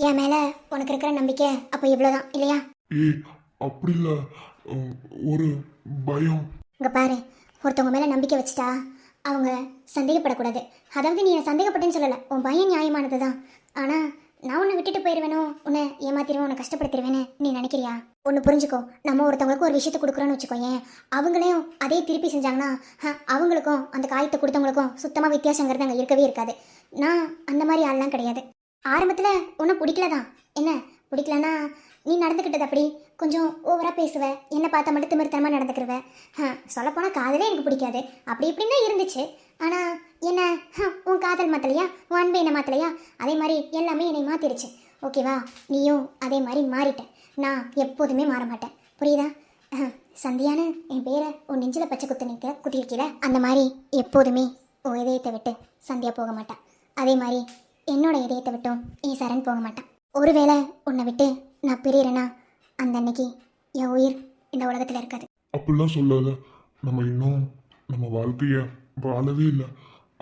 Speaker 4: என் மேல உனக்கு இருக்கிற நம்பிக்கை அப்போ இவ்வளோதான் இல்லையா?
Speaker 3: ஏய், அப்படி இல்லை, ஒரு பயம்.
Speaker 4: இங்க பாரு, ஒருத்தவங்க மேல நம்பிக்கை வச்சுட்டா அவங்க சந்தேகப்படக்கூடாது. அதாவது நீ சந்தேகப்பட்டேன்னு சொல்லலை, உன் பயம் நியாயமானது தான். ஆனால் நான் உன்னை விட்டுட்டு போயிடுவேனோ, உன்னை ஏமாத்திடுவேன், உன்னை கஷ்டப்படுத்திடுவேன்னு நீ நினைக்கிறியா? ஒன்று புரிஞ்சுக்கோ, நம்ம ஒருத்தவங்களுக்கு ஒரு விஷயத்தை கொடுக்குறோன்னு வச்சுக்கோயேன், அவங்களையும் அதே திருப்பி செஞ்சாங்கன்னா அவங்களுக்கும் அந்த காயத்தை கொடுத்தவங்களுக்கும் சுத்தமாக வித்தியாசங்கிறது அங்கே இருக்கவே இருக்காது. நான் அந்த மாதிரி ஆள்லாம் கிடையாது. ஆரம்பத்தில் ஒன்றும் பிடிக்கல தான். என்ன பிடிக்கலன்னா நீ நடந்துக்கிட்டது அப்படி கொஞ்சம் ஓவராக பேசுவ, என்னை பார்த்தா மட்டும் திமிர்த்தனமாக நடந்துக்கிருவ. சொல்லப்போனால் காதலே எனக்கு பிடிக்காது, அப்படி இப்படின்னு தான் இருந்துச்சு. ஆனால் என்ன உன் காதல் மாற்றலையா, உன் அன்பை என்னை மாற்றலையா? அதே மாதிரி எல்லாமே என்னை மாற்றிடுச்சு. ஓகேவா? நீயும் அதே மாதிரி மாறிட்ட. நான் எப்போதுமே மாற மாட்டேன், புரியுதா? சந்தியான்னு என் பேரை உன் நெஞ்சில் பச்சை குத்திருக்கீல, அந்த மாதிரி எப்போதுமே உன் இதயத்தை விட்டு சந்தியா போக மாட்டான். அதே மாதிரி என்னோட இதயத்தை விட்டும் என் சரண் போக மாட்டான். ஒருவேளை உன்னை விட்டு நான் பிரியறேன்னா அந்த அன்னைக்கு என் உயிர் இந்த உலகத்தில் இருக்காது.
Speaker 3: அப்படிலாம் சொல்லாத. நம்ம இன்னும் நம்ம வாழ்க்கைய வாழவே இல்லை,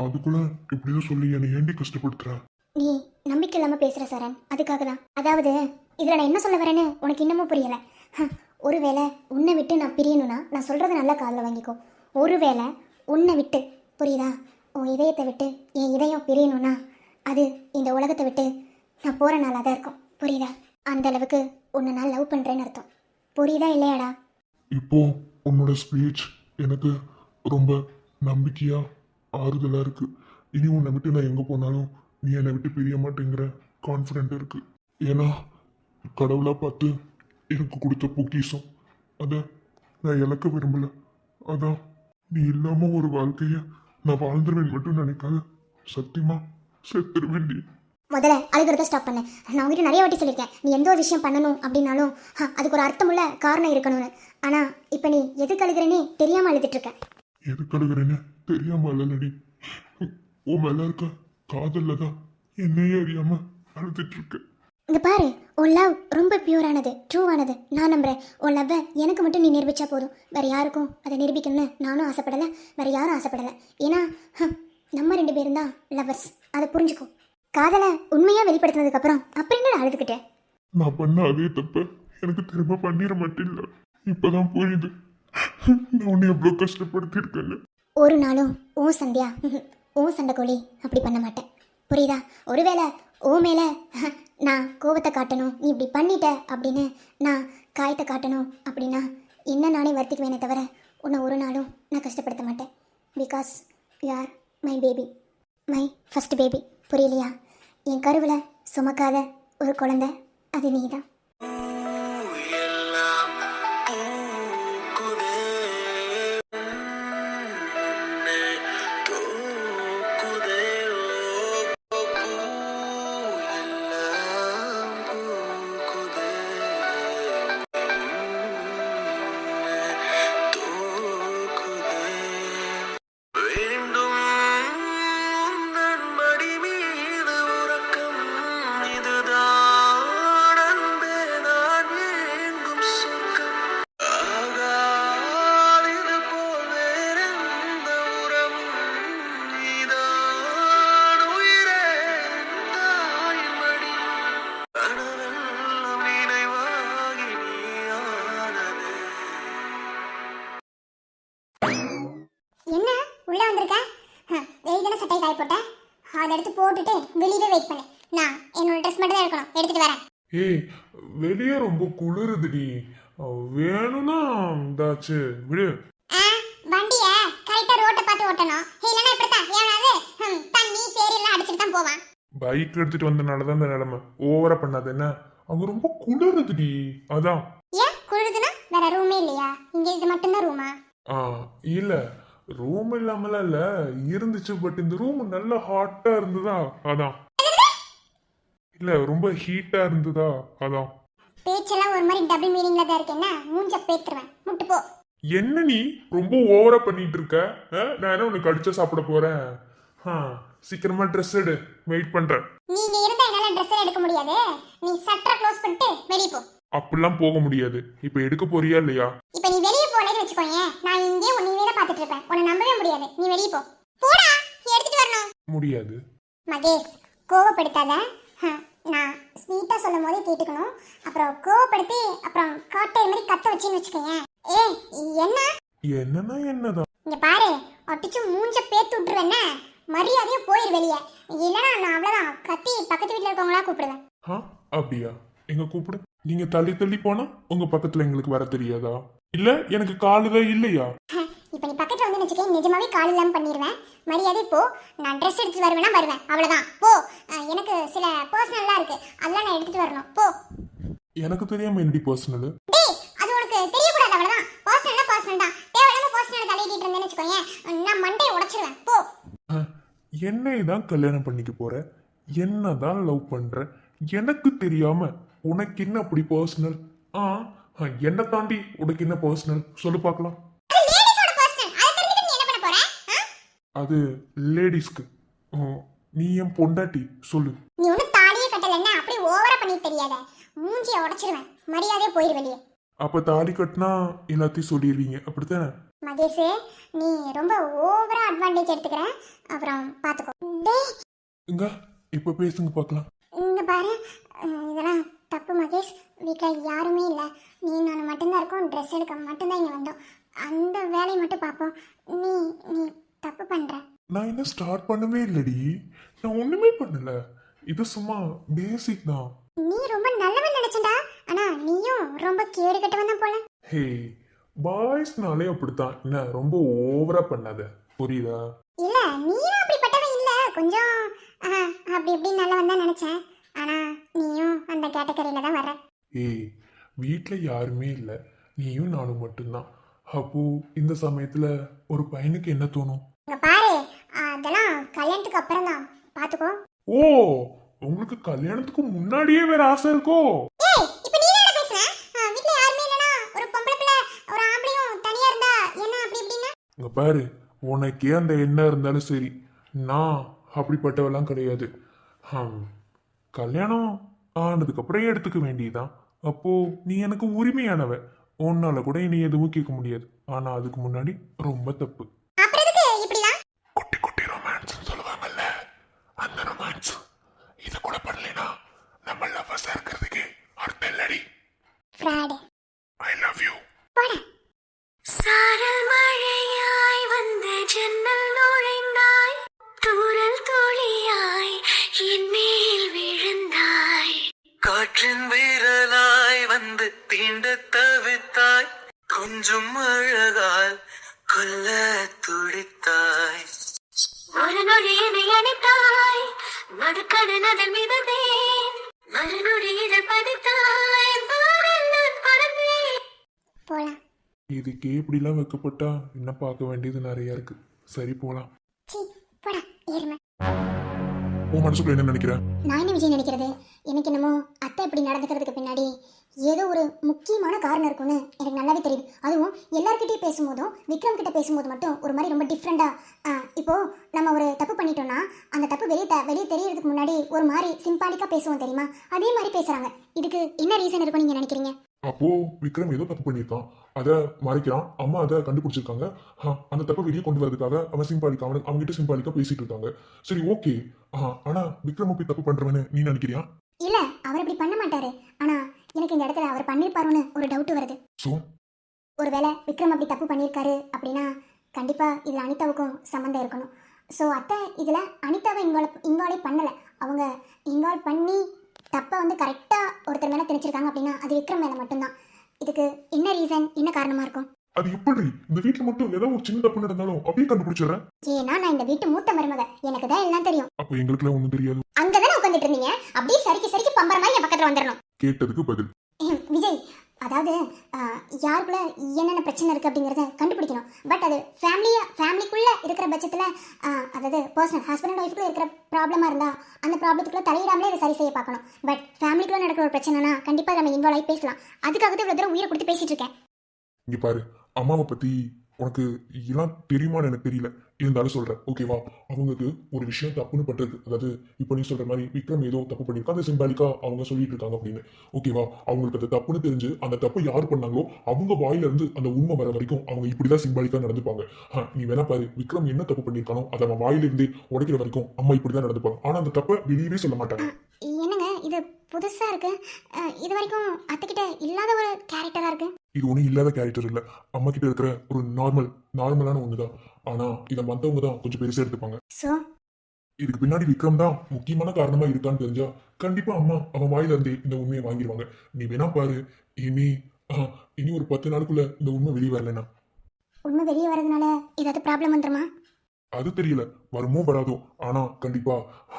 Speaker 3: அதுக்குள்ள இப்படிதான் சொல்லி என்னை ஏண்டி கஷ்டப்படுத்துற?
Speaker 4: நீ நம்பிக்கை இல்லாமல் பேசுகிற சரண், அதுக்காக தான். அதாவது இதில் நான் என்ன சொல்ல வரேன்னு உனக்கு இன்னமும் புரியலை. ஒருவேளை உன்னை விட்டு நான் பிரியணும்னா நான் சொல்கிறத நல்லா காதில் வாங்கிக்கோ. ஒருவேளை உன்னை விட்டு, புரியுதா, உன் இதயத்தை விட்டு என் இதயம் பிரியணும்னா அது இந்த உலகத்தை விட்டு நான் போகிற நாளாக தான் இருக்கும், புரியுதா? அந்த அளவுக்கு உன்னை நான் லவ் பண்ணுறேன்னு அர்த்தம். புரியுதா இல்லையாடா?
Speaker 3: இப்போ உன்னோட ஸ்பீச் எனக்கு ரொம்ப நம்பிக்கையா ஆறுதலா இருக்கு. இனி உன்னை விட்டு நான் எங்க போனாலும் நீ என்னை விட்டு பிரிய மாட்டேங்கிற கான்ஃபிடென்ட் இருக்கு. ஏன்னா கடவுளா பார்த்து எனக்கு கொடுத்த பொக்கிஷம், அதை நான் இழக்க விரும்பல. அதான் நீ இல்லாம ஒரு வாழ்க்கைய நான் வாழ்ந்துருவேன் மட்டும் நினைக்காத. சத்தியமா செத்துருவேன்.
Speaker 4: முதல்ல அழுகிறத ஸ்டாப் பண்ணு. நான் உங்ககிட்ட நிறைய வாட்டி சொல்லியிருக்கேன், நீ எந்த ஒரு விஷயம் பண்ணணும் அப்படின்னாலும் அதுக்கு ஒரு அர்த்தமுள்ள காரணம் இருக்கணும்னு. ஆனால் இப்போ நீ எதுக்கு அழுகிறேன்னே தெரியாமல் அழுதுட்டு இருக்க.
Speaker 3: எதுக்கு அழுகிறேன்னு தெரியாம அழலடி. உன் மேல இருக்க காதல்ல தான் என்னையே அறியாம அழுதுட்டு இருக்க.
Speaker 4: இங்கே பாரு, உன் லவ் ரொம்ப பியூரானது, ட்ரூவானது. நான் நம்புகிறேன். உன் லவ்வை எனக்கு மட்டும் நீ நிரூபித்தா போதும். வேறு யாருக்கும் அதை நிரூபிக்கணும்னு நானும் ஆசைப்படலை, வேறு யாரும் ஆசைப்படலை. ஏன்னா நம்ம 2 பேரும் தான் லவ்வர்ஸ், அதை புரிஞ்சுக்கோ. காதலை உண்மையாக வெளிப்படுத்தினதுக்கப்புறம் அப்புறம் என்ன அழுதுகிட்டேன்?
Speaker 3: நான் பண்ண அதே தப்ப எனக்கு திரும்ப பண்ணிட மாட்டேன்ல. இப்பதான் புரியுது நான் உன்னை எவ்வளோ கஷ்டப்படுத்திருக்கேன்னு.
Speaker 4: ஒரு நாளும் ஓ சந்தியா, ஓ சண்டைக்கோழி அப்படி பண்ண மாட்டேன், புரியுதா? ஒருவேளை ஓ மேலே நான் கோபத்தை காட்டணும், நீ இப்படி பண்ணிட்ட அப்படின்னு நான் காயத்தை காட்டணும் அப்படின்னா என்ன நானே வருத்திக்குவேனே தவிர உன்னை ஒரு நாளும் நான் கஷ்டப்படுத்த மாட்டேன். Because you are my baby, my first baby, புரியலையா? என் கருவில் சுமக்காத ஒரு குழந்தை அது நீ தான்.
Speaker 1: எல்லாம் பூக்குதே, உன்னை தூக்குதே, ஓ பூ எல்லாம் பூக்குதே, உன்னை தூக்குதே. வேண்டும் உந்தன் மடி மீது உறக்கம், இதுதான் அன்பே.
Speaker 4: எடுத்து போட்டுட்டு வெளியவே வெயிட் பண்ணு. நான் என்னோட ட்ரெஸ் மட்டும் தான் எடுக்கணும், எடுத்துட்டு வரேன்.
Speaker 3: ஏய் வெளியே ரொம்ப குளிருதுடி, வேணும்னா இதாச்சு விடு.
Speaker 4: வண்டிய கரெக்டா ரோட்டை பார்த்து ஓட்டணும், இல்லைன்னா இப்படித்தான் ஏனாவது தண்ணி சேரி எல்லாம் அடிச்சுட்டு தான் போவான்.
Speaker 3: பைக் எடுத்துட்டு வந்தனாலதான் இந்த நிலைமை. ஓவரா பண்ணாத என்ன, அங்க ரொம்ப குளிருதுடி அதான்.
Speaker 4: ஏன் குளிருதுன்னா வேற ரூமே இல்லையா? இங்க இது மட்டும்தான் ரூமா?
Speaker 3: இல்ல ரூம் இல்லாமல இல்ல இருந்துச்சு, பட் இந்த ரூம் நல்லா ஹாட்டா இருந்ததா அதான். இல்ல ரொம்ப ஹீட்டா இருந்ததா அதான்.
Speaker 4: பேச்செல்லாம் ஒரு மாதிரி டபுள் மீனிங்ல தான் இருக்கு. என்ன மூஞ்ச பேத்துருவேன், முட்டு போ.
Speaker 3: என்ன நீ ரொம்ப ஓவரா பண்ணிட்டு இருக்க? நான் என்ன உனக்கு அடிச்சா சாப்பிட போறேன்? சீக்கிரமா ட்ரெஸ் எடு, வெயிட் பண்றேன்.
Speaker 4: நீங்க இருந்தா என்னால ட்ரெஸ் எடுக்க முடியாது. நீ சட்டரை க்ளோஸ் பண்ணிட்டு வெளிய போ.
Speaker 3: அப்படிலாம் போக முடியாது. இப்ப எடுக்க போறியா இல்லையா?
Speaker 4: இப்ப நீ வெளிய போனேன்னு வெச்சுக்கோங்க, நான் இங்கே உன்னை வேற பாத்துட்டு இருப்பேன். உன்னை நம்பவே முடியாது. நீ வெளிய போ. போடா, நீ எடுத்துட்டு வரணும்.
Speaker 3: முடியாது.
Speaker 4: மகேஷ், கோவப்படுத்தாத. நான் ஸ்வீட்டா சொல்லும் போதே கேட்டுக்கணும். அப்புறம் கோவப்படுத்தி அப்புறம் காட்டை மாதிரி கத்த வச்சுன்னு வச்சுக்கோங்க. ஏய் என்ன?
Speaker 3: என்னன்னா என்னதான்?
Speaker 4: இங்க பாரு, அடிச்சு மூஞ்ச பேத்து விட்டுருவேன்னா மரியாதையா போயிரு வெளியே. இல்லைன்னா நான் அவ்வளவுதான் கத்தி பக்கத்து வீட்டுல இருக்கவங்களா கூப்பிடுவேன்.
Speaker 3: அப்படியா? எங்க கூப்பிடு. நீங்க தள்ளி தள்ளி போனா உங்க பக்கத்துல எங்களுக்கு வர தெரியாதா? இல்ல எனக்கு காலுதான் இல்லையா?
Speaker 4: இப்ப நீ பக்கத்துல வந்து வச்சுக்க, நிஜமாவே கால் இல்லாம பண்ணிடுவேன். மரியாதை போ. நான் ட்ரெஸ் எடுத்து வருவேனா வருவேன், அவ்வளவுதான். போ. எனக்கு சில பர்சனல்லாம் இருக்கு, அதெல்லாம் நான் எடுத்துட்டு வரணும். போ.
Speaker 3: எனக்கு தெரியாம என்னடி பர்சனல்?
Speaker 4: டேய், அது உனக்கு தெரியக்கூடாது, அவ்வளவுதான். பர்சனல்னா பர்சனல் தான். தேவையில்லாம பர்சனல் தலையிட்டு இருந்தேன்னு வச்சுக்கோங்க, நான் மண்டையை உடைச்சிருவேன். போ.
Speaker 3: என்னை தான் கல்யாணம் பண்ணிக்க போற, என்னதான் லவ் பண்ற, எனக்கு தெரியாம உனக்கு என்ன அப்படி பர்சனல்? என்ன தாண்டி உனக்கு என்ன பர்சனல் சொல்லு பார்க்கலாம். அது லேடிஸ்க்கு. நீ என் பொண்டாட்டி, சொல்லு.
Speaker 4: நீ ஒன்னும் தாலியே கட்டலன்னா அப்படியே ஓவரா பண்ணிட்டு தெரியாத. மூஞ்சியை உடைச்சிருவேன், மரியாதையா போயிரு வெளியே.
Speaker 3: அப்ப தாலி கட்டினா எல்லாத்தையும் சொல்லிடுவீங்க, அப்படித்தானே?
Speaker 4: மகேஷ், நீ ரொம்ப ஓவரா அட்வான்டேஜ் எடுத்துக்கிற, அப்புறம் பாத்துக்கோ. டேய்
Speaker 3: இங்க இப்ப பேசுங்க பார்க்கலாம்.
Speaker 4: இங்க பாரு, இதெல்லாம் தப்பு மகேஷ். வீட்டில் யாருமே இல்லை, நீ நான் மட்டும்தான் இருக்கோம். ட்ரெஸ் எடுக்க மட்டும்தான் இங்கே வந்தோம். அந்த வேலையை மட்டும் பார்ப்போம். நீ நீ தப்பு பண்ற.
Speaker 3: நான் என்ன ஸ்டார்ட் பண்ணவே இல்லடி, நான் ஒண்ணுமே பண்ணல. இது சும்மா பேசிக் தான்.
Speaker 4: நீ ரொம்ப நல்லவன் நினைச்சடா, ஆனா நீயும் ரொம்ப கேடு கட்டவன் தான் போல.
Speaker 3: ஹே, பாய்ஸ்னாலே அப்படித்தான். என்ன ரொம்ப ஓவரா பண்ணாத, புரியுதா?
Speaker 4: இல்ல, நீயும் அப்படிப்பட்டவன் இல்ல. கொஞ்சம் அப்படி இப்படி நல்லவன் தான் நினைச்சேன். ஆனா நீயும் அந்த கேட்டகரியில தான் வர.
Speaker 3: ஏய், வீட்ல யாருமே இல்ல, நீயும் நானும் மட்டும்தான். அப்போ இந்த சமயத்துல ஒரு பையனுக்கு என்ன தோணும்?
Speaker 4: இங்க பாரு, அதெல்லாம் கல்யாணத்துக்கு அப்புறம் தான், பாத்துக்கோ.
Speaker 3: ஓ, உங்களுக்கு கல்யாணத்துக்கு முன்னாடியே வேற ஆசை இருக்கோ?
Speaker 4: ஏய், இப்போ நீ என்ன பேசுற? வீட்ல யாருமே இல்லனா ஒரு பொம்பளை பிள்ளை ஒரு ஆம்பளையும் தனியா இருந்தா என்ன அப்படி இப்படின்னா?
Speaker 3: இங்க பாரு, உனக்கே அந்த எண்ணம் இருந்தாலும் சரி, நான் அப்படிப்பட்டவெல்லாம் கிடையாது. கல்யாணம் ஆனதுக்கு அப்புறம் எடுத்துக்க வேண்டியதுதான். அப்போ நீ எனக்கு உரிமையானவ, உன்னால கூட இனி எதுவும் கேட்க முடியாது. ஆனா அதுக்கு முன்னாடி ரொம்ப தப்பு.
Speaker 4: அப்புறம் எதுக்கு இப்படிலாம்?
Speaker 3: குட்டி குட்டி ரொமான்ஸ் சொல்லுவாங்கல்ல, அந்த ரொமான்ஸ் இது கூட பண்ணலைனா நம்ம லவ்வர்ஸா இருக்கிறதுக்கு அர்த்தம் இல்லடி.
Speaker 4: ஃப்ராட்.
Speaker 3: I love you.
Speaker 4: போடா.
Speaker 6: சாரல் மழையாய் வந்து ஜன்னல் நுழைந்தாய், தூரல் துளியாய் என் மேல் விழுந்தாய்.
Speaker 1: காற்றின் வீரலாய் வந்து தீண்ட தவித்தாய், கொஞ்சம் அழகால் கொல்ல துடித்தாய்.
Speaker 6: ஒரு நொடி என்னை அணைத்தாய், நடுக்கடல் அதன் மிதந்தேன், மறுநொடி இதழ் பதித்தாய், பாடல் நான் பறந்தேன்.
Speaker 4: போலாம்.
Speaker 3: இதுக்கே இப்படிலாம் வைக்கப்பட்டா இன்னும் பார்க்க வேண்டியது நிறைய இருக்கு. சரி போலாம்.
Speaker 4: சீ, போடா எருமை.
Speaker 3: உன் மனசுக்குள்ள என்ன நினைக்கிற?
Speaker 4: நான் என்ன விஜய் நினைக்கிறது, எனக்கு என்னமோ அத்தை இப்படி நடந்துக்கிறதுக்கு பின்னாடி ஏதோ ஒரு முக்கியமான காரணம் இருக்குன்னு எனக்கு நல்லாவே தெரியுது. அதுவும் எல்லார்கிட்டையும் பேசும்போதும் விக்ரம் கிட்ட பேசும்போது மட்டும் ஒரு மாதிரி ரொம்ப டிஃப்ரெண்டா. இப்போ நம்ம ஒரு தப்பு பண்ணிட்டோம்னா அந்த தப்பு வெளியே தெரியறதுக்கு முன்னாடி ஒரு மாதிரி சிம்பாலிக்கா பேசுவோம் தெரியுமா, அதே மாதிரி பேசுறாங்க. இதுக்கு என்ன ரீசன் இருக்கும் நீங்க நினைக்கிறீங்க?
Speaker 3: அப்போ விக்ரம் ஏதோ தப்பு பண்ணியிருக்கான், அதை மறைக்கிறான். அம்மா அதை கண்டுபிடிச்சிருக்காங்க. அந்த தப்பை வெளியே கொண்டு வரதுக்காக அவன் சிம்பாலிக்கா அவங்ககிட்ட சிம்பாலிக்கா பேசிட்டு இருக்காங்க. சரி ஓகே, ஆனா விக்ரம் அப்படி தப்பு பண்றவன்னு நீ நினைக்கிறியா?
Speaker 4: இல்ல, அவர் அப்படி பண்ண மாட்டாரு. ஆனா எனக்கு இந்த இடத்துல அவர் பண்ணிருப்பாருன்னு ஒரு டவுட் வருது. ஒருவேளை விக்ரம் அப்படி தப்பு பண்ணியிருக்காரு அப்படின்னா கண்டிப்பா இது அனிதாவுக்கும் சம்மந்தம் இருக்கணும். ஸோ அத்தை இதில் அனிதாவை இன்வால்வ் பண்ணலை. அவங்க இன்வால்வ் பண்ணி தப்பை வந்து கரெக்டாக ஒருத்தர் மேலே திணிச்சிருக்காங்க அப்படின்னா அது விக்ரம் மேலே மட்டும்தான். இதுக்கு என்ன ரீசன், என்ன காரணமாக இருக்கும்?
Speaker 3: அது எப்படி இந்த வீட்டுல மட்டும் ஏதோ ஒரு சின்ன தப்பு நடந்தாலும் அப்படியே கண்டுபிடிச்சிடுறேன்.
Speaker 4: ஏன்னா நான் இந்த வீட்டு மூத்த மருமக, எனக்கு தான் எல்லாம் தெரியும்.
Speaker 3: அப்ப எங்களுக்குலாம் ஒண்ணும் தெரியாது.
Speaker 4: அங்கதானே உட்காந்துட்டு இருந்தீங்க, அப்படியே சரிக்கு பம்பர மாதிரி என் பக்கத்துல வந்துடணும்.
Speaker 3: கேட்டதுக்கு பதில்.
Speaker 4: விஜய், அதாவது யாருக்குள்ள என்னென்ன பிரச்சனை இருக்கு அப்படிங்கறத கண்டுபிடிக்கணும். பட் அது ஃபேமிலிக்குள்ள இருக்கிற பட்சத்துல அதாவது பர்சனல் ஹஸ்பண்ட் அண்ட் ஒய்ஃப்குள்ள இருக்கிற ப்ராப்ளமா இருந்தா அந்த ப்ராப்ளத்துக்குள்ள தலையிடாமலே அதை சரி செய்ய பார்க்கணும். பட் ஃபேமிலிக்குள்ள நடக்கிற ஒரு பிரச்சனைனா கண்டிப்பா நம்ம இன்வால்வ் ஆகி பேசலாம். அதுக்காக தான் இவ்வளவு தூரம் உயிரை கொடுத்து பேசிட்டு இருக்கேன்.
Speaker 3: இங்க பாரு, அம்மாவை பத்தி உனக்கு எல்லாம் தெரியுமான்னு எனக்கு தெரியல, இருந்தாலும் சொல்றேன் ஓகேவா. அவங்களுக்கு ஒரு விஷயம் தப்புன்னு பண்றது, அதாவது இப்போ நீ சொல்ற மாதிரி விக்ரம் ஏதோ தப்பு பண்ணியிருக்கா, அந்த சிம்பாலிக்கா அவங்க சொல்லிட்டு இருக்காங்க அப்படின்னு ஓகேவா. அவங்களுக்கு அது தப்புன்னு தெரிஞ்சு அந்த தப்பு யார் பண்ணாங்களோ அவங்க வாயில இருந்து அந்த உண்மை வர வரைக்கும் அவங்க இப்படிதான் சிம்பாலிக்கா நடந்துப்பாங்க. நீ வேணா பாரு, விக்ரம் என்ன தப்பு பண்ணியிருக்கானோ அதை அவன் வாயிலிருந்தே உடைக்கிற வரைக்கும் அம்மா இப்படிதான் நடந்துப்பாங்க. ஆனா அந்த தப்பை வெளியவே சொல்ல மாட்டாங்க.
Speaker 4: என்னங்க இது புதுசா இருக்கு, இது வரைக்கும் அத்தைக்கிட்ட இல்லாத ஒரு கேரக்டரா இருக்கு.
Speaker 3: இது ஒன்றும் இல்லாத கேரக்டர் இல்லை, அம்மா கிட்ட இருக்கிற ஒரு நார்மலான ஒண்ணுதான். ஆனா இதை மற்றவங்க தான் கொஞ்சம் பெருசா எடுத்துப்பாங்க.
Speaker 4: ஸோ
Speaker 3: இதுக்கு பின்னாடி விக்ரம் தான் முக்கியமான காரணமா இருக்கான்னு தெரிஞ்சா கண்டிப்பா அம்மா அவன் வாயில இருந்தே இந்த உண்மையை வாங்கிடுவாங்க. நீ வேணா பாரு, இனி ஒரு 10 நாளுக்குள்ள இந்த உண்மை வெளியே வரலனா
Speaker 4: உண்மை வெளியே வரதுனால ஏதாவது ப்ராப்ளம் வந்துருமா?
Speaker 3: அது தெரியல, வருமோ வராதோ. ஆனா கண்டிப்பா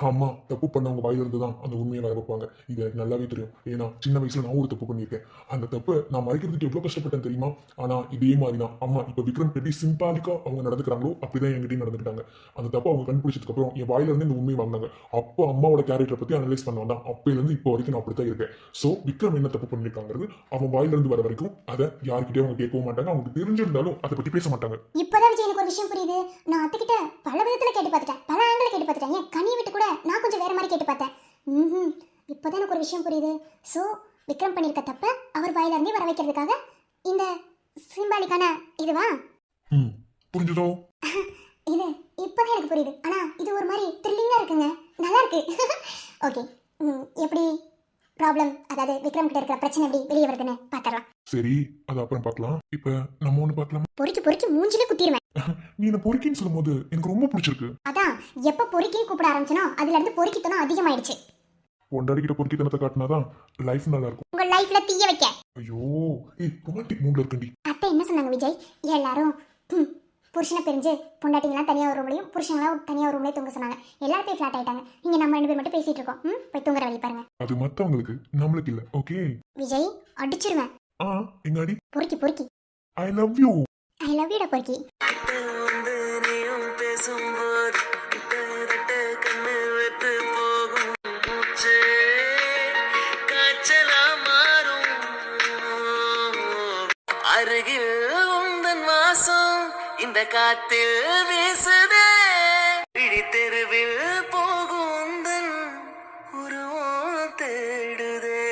Speaker 3: அம்மா தப்பு பண்ணவங்க வாயில இருந்து தான் அந்த உண்மையை வர வைப்பாங்க. இது எனக்கு நல்லாவே தெரியும். ஏன்னா சின்ன வயசுல நான் ஒரு தப்பு பண்ணியிருக்கேன். அந்த தப்பை நான் மறைக்கிறதுக்கு எவ்வளவு கஷ்டப்பட்டேன் தெரியுமா. ஆனா இதே மாதிரி தான் அம்மா இப்ப விக்ரம் எப்படி சிம்பாலிக்கா அவங்க நடந்துக்கிறாங்களோ அப்படிதான் என்கிட்டயும் நடந்துக்கிட்டாங்க. அந்த தப்பை அவங்க கண்டுபிடிச்சதுக்கு அப்புறம் என் வாயில இருந்து இந்த உண்மையை வாங்கினாங்க. அப்போ அம்மாவோட கேரக்டரை பத்தி அனலைஸ் பண்ண வந்தான். அப்பையில இருந்து இப்போ வரைக்கும் நான் அப்படித்தான் இருக்கேன். சோ விக்ரம் என்ன தப்பு பண்ணிருக்காங்கிறது அவன் வாயில இருந்து வர வரைக்கும் அதை யாருக்கிட்டே அவங்க கேட்கவும் மாட்டாங்க. அவங்களுக்கு தெரிஞ்சிருந்தாலும் அதை பத்தி பேச மாட்டாங்க.
Speaker 4: இப்பதான் விஜய் எனக்கு ஒரு விஷயம் புரியுது. நான் அத்தைக்கிட்ட பல விதத்துல கேட்டு பார்த்துட்டேன், பல ஆங்கிள் கேட்டு பார்த்துட்டேன். ஏன் கனியை விட்டு கூட நான் கொஞ்சம் வேற மாதிரி கேட்டு பார்த்தேன். இப்பதான் எனக்கு ஒரு விஷயம் புரியுது. ஸோ விக்ரம் பண்ணியிருக்க தப்ப அவர் வாயில இருந்தே வர வைக்கிறதுக்காக இந்த சிம்பாலிக்கான இதுவா?
Speaker 3: புரிஞ்சுதோ?
Speaker 4: இது இப்பதான் எனக்கு புரியுது. ஆனா இது ஒரு மாதிரி த்ரில்லிங்கா இருக்குங்க, நல்லா இருக்கு. ஓகே, எப்படி ப்ராப்ளம், அதாவது விக்ரம் கிட்ட இருக்கிற பிரச்சனை எப்படி வெளியே வருதுன்னு பாத்திரலாம்.
Speaker 3: சரி, அது அப்புறம் பார்க்கலாம். இப்ப நம்ம ஒண்ணு பார்க்கலாம்.
Speaker 4: பொறுக்கி மூஞ்சிலே குத்திடுவேன்.
Speaker 3: நீ என்ன பொறுக்கின்னு சொல்லும் போது எனக்கு ரொம்ப பிடிச்சிருக்கு.
Speaker 4: அதான் எப்ப பொறுக்கின்னு கூப்பிட ஆரம்பிச்சனோ அதுல இருந்து பொறுக்கித்தனம் அதிகமாயிடுச்சு.
Speaker 3: பொண்டாடிக்கிட்ட பொறுக்கித்தனத்தை காட்டினாதான் லைஃப் நல்லா இருக்கும்.
Speaker 4: உங்க லைஃப்ல தீய வைக்க.
Speaker 3: ஐயோ, ரொமான்டிக் மூட்ல இருக்கண்டி.
Speaker 4: அத்தை என்ன சொன்னாங்க விஜய், எல்லாரும் புருஷனை பிரிஞ்சு பொண்டாட்டிங்களாம் தனியாக ஒரு ரூம்லையும் புருஷங்களாம் தனியாக ஒரு ரூம்லேயும் தூங்க சொன்னாங்க. எல்லாரும் போய் ஃப்ளாட் ஆயிட்டாங்க. நீங்க நம்ம 2 பேர் மட்டும் பேசிட்டு இருக்கோம். போய் தூங்குற வழி பாருங்க.
Speaker 3: அது மத்தவங்களுக்கு, நம்மளுக்கு இல்ல. ஓகே
Speaker 4: விஜய், அடிச்சிருவேன்.
Speaker 3: எங்க அடி.
Speaker 4: பொறுக்கி
Speaker 3: I love you.
Speaker 4: I love யூடா பொறுக்கி.
Speaker 1: பேசும்போது கிட்டத்தட்ட கண்ணு வெட்டு போகும், மூச்சே காய்ச்சலா மாறும். அருகில் உந்தன் வாசம் இந்த காத்தில் வீசுதே, இடி தெருவில் போகும் உந்தன் உருவம் தேடுதே.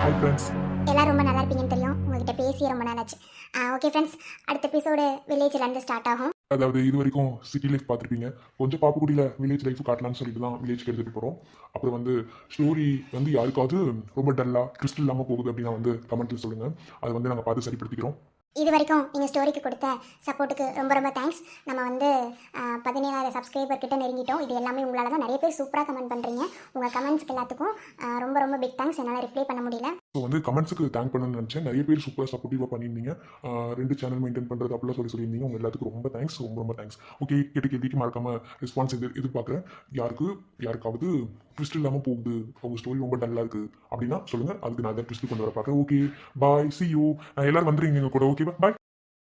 Speaker 3: Hi friends.
Speaker 4: எல்லாரும் ரொம்ப நல்லா இருப்பீங்கன்னு தெரியும், உங்ககிட்ட பேசி ரொம்ப நாளாச்சு. ஓகே ஃப்ரெண்ட்ஸ், அடுத்த எபிசோடு வில்லேஜ்ல இருந்து ஸ்டார்ட் ஆகும்.
Speaker 3: அதாவது இது வரைக்கும் சிட்டி லைஃப் பார்த்துருப்பீங்க. கொஞ்சம் பாப்புக்குடியில் வில்லேஜ் லைஃப் காட்டலாம்னு சொல்லிட்டு தான் வில்லேஜ்க்கு எடுத்துகிட்டு போகிறோம். அப்புறம் வந்து ஸ்டோரி வந்து யாருக்காவது ரொம்ப டல்லாக ட்விஸ்ட் இல்லாமல் போகுது அப்படின்னா வந்து கமெண்ட்டில் சொல்லுங்கள். அதை வந்து நாங்கள் பார்த்து சரிப்படுத்திக்கிறோம்.
Speaker 4: இது வரைக்கும் நீங்கள் ஸ்டோரிக்கு கொடுத்த சப்போர்ட்டுக்கு ரொம்ப தேங்க்ஸ். நம்ம வந்து 17,000 சப்ஸ்கிரைபர் கிட்ட நெருங்கிட்டோம். இது எல்லாமே உங்களால் தான். நிறைய பேர் சூப்பராக கமெண்ட் பண்ணுறீங்க. உங்கள் கமெண்ட்ஸ்க்கு எல்லாத்துக்கும் ரொம்ப பிக் தேங்க்ஸ். என்னால் ரிப்ளை பண்ண முடியல.
Speaker 3: ஸோ வந்து கமெண்ட்ஸுக்கு தேங்க் பண்ணணும்னு நினச்சேன். நிறைய பேர் சூப்பராக சப்போர்ட்டிவாக பண்ணியிருந்தீங்க. 2 சேனல் மெயின்டைன் பண்ணுறது அப்படிலாம் சொல்லியிருந்தீங்க. உங்கள் எல்லாத்துக்கும் ரொம்ப தேங்க்ஸ், ரொம்ப தேங்க்ஸ். ஓகே, கேள்விக்கு மறக்காமல் ரெஸ்பான்ஸ் எதிர்பார்க்குறேன். யாருக்காவது ட்விஸ்ட் இல்லாமல் போகுது, அவங்க ஸ்டோரி ரொம்ப டல்லாக இருக்குது அப்படின்னா சொல்லுங்கள். அதுக்கு நான் அதை ட்விஸ்ட் கொண்டு வர பார்க்குறேன். Okay, bye, C you. எல்லாரும் வந்துடுறீங்க எங்கள் கூட. ஓகே, பாய்.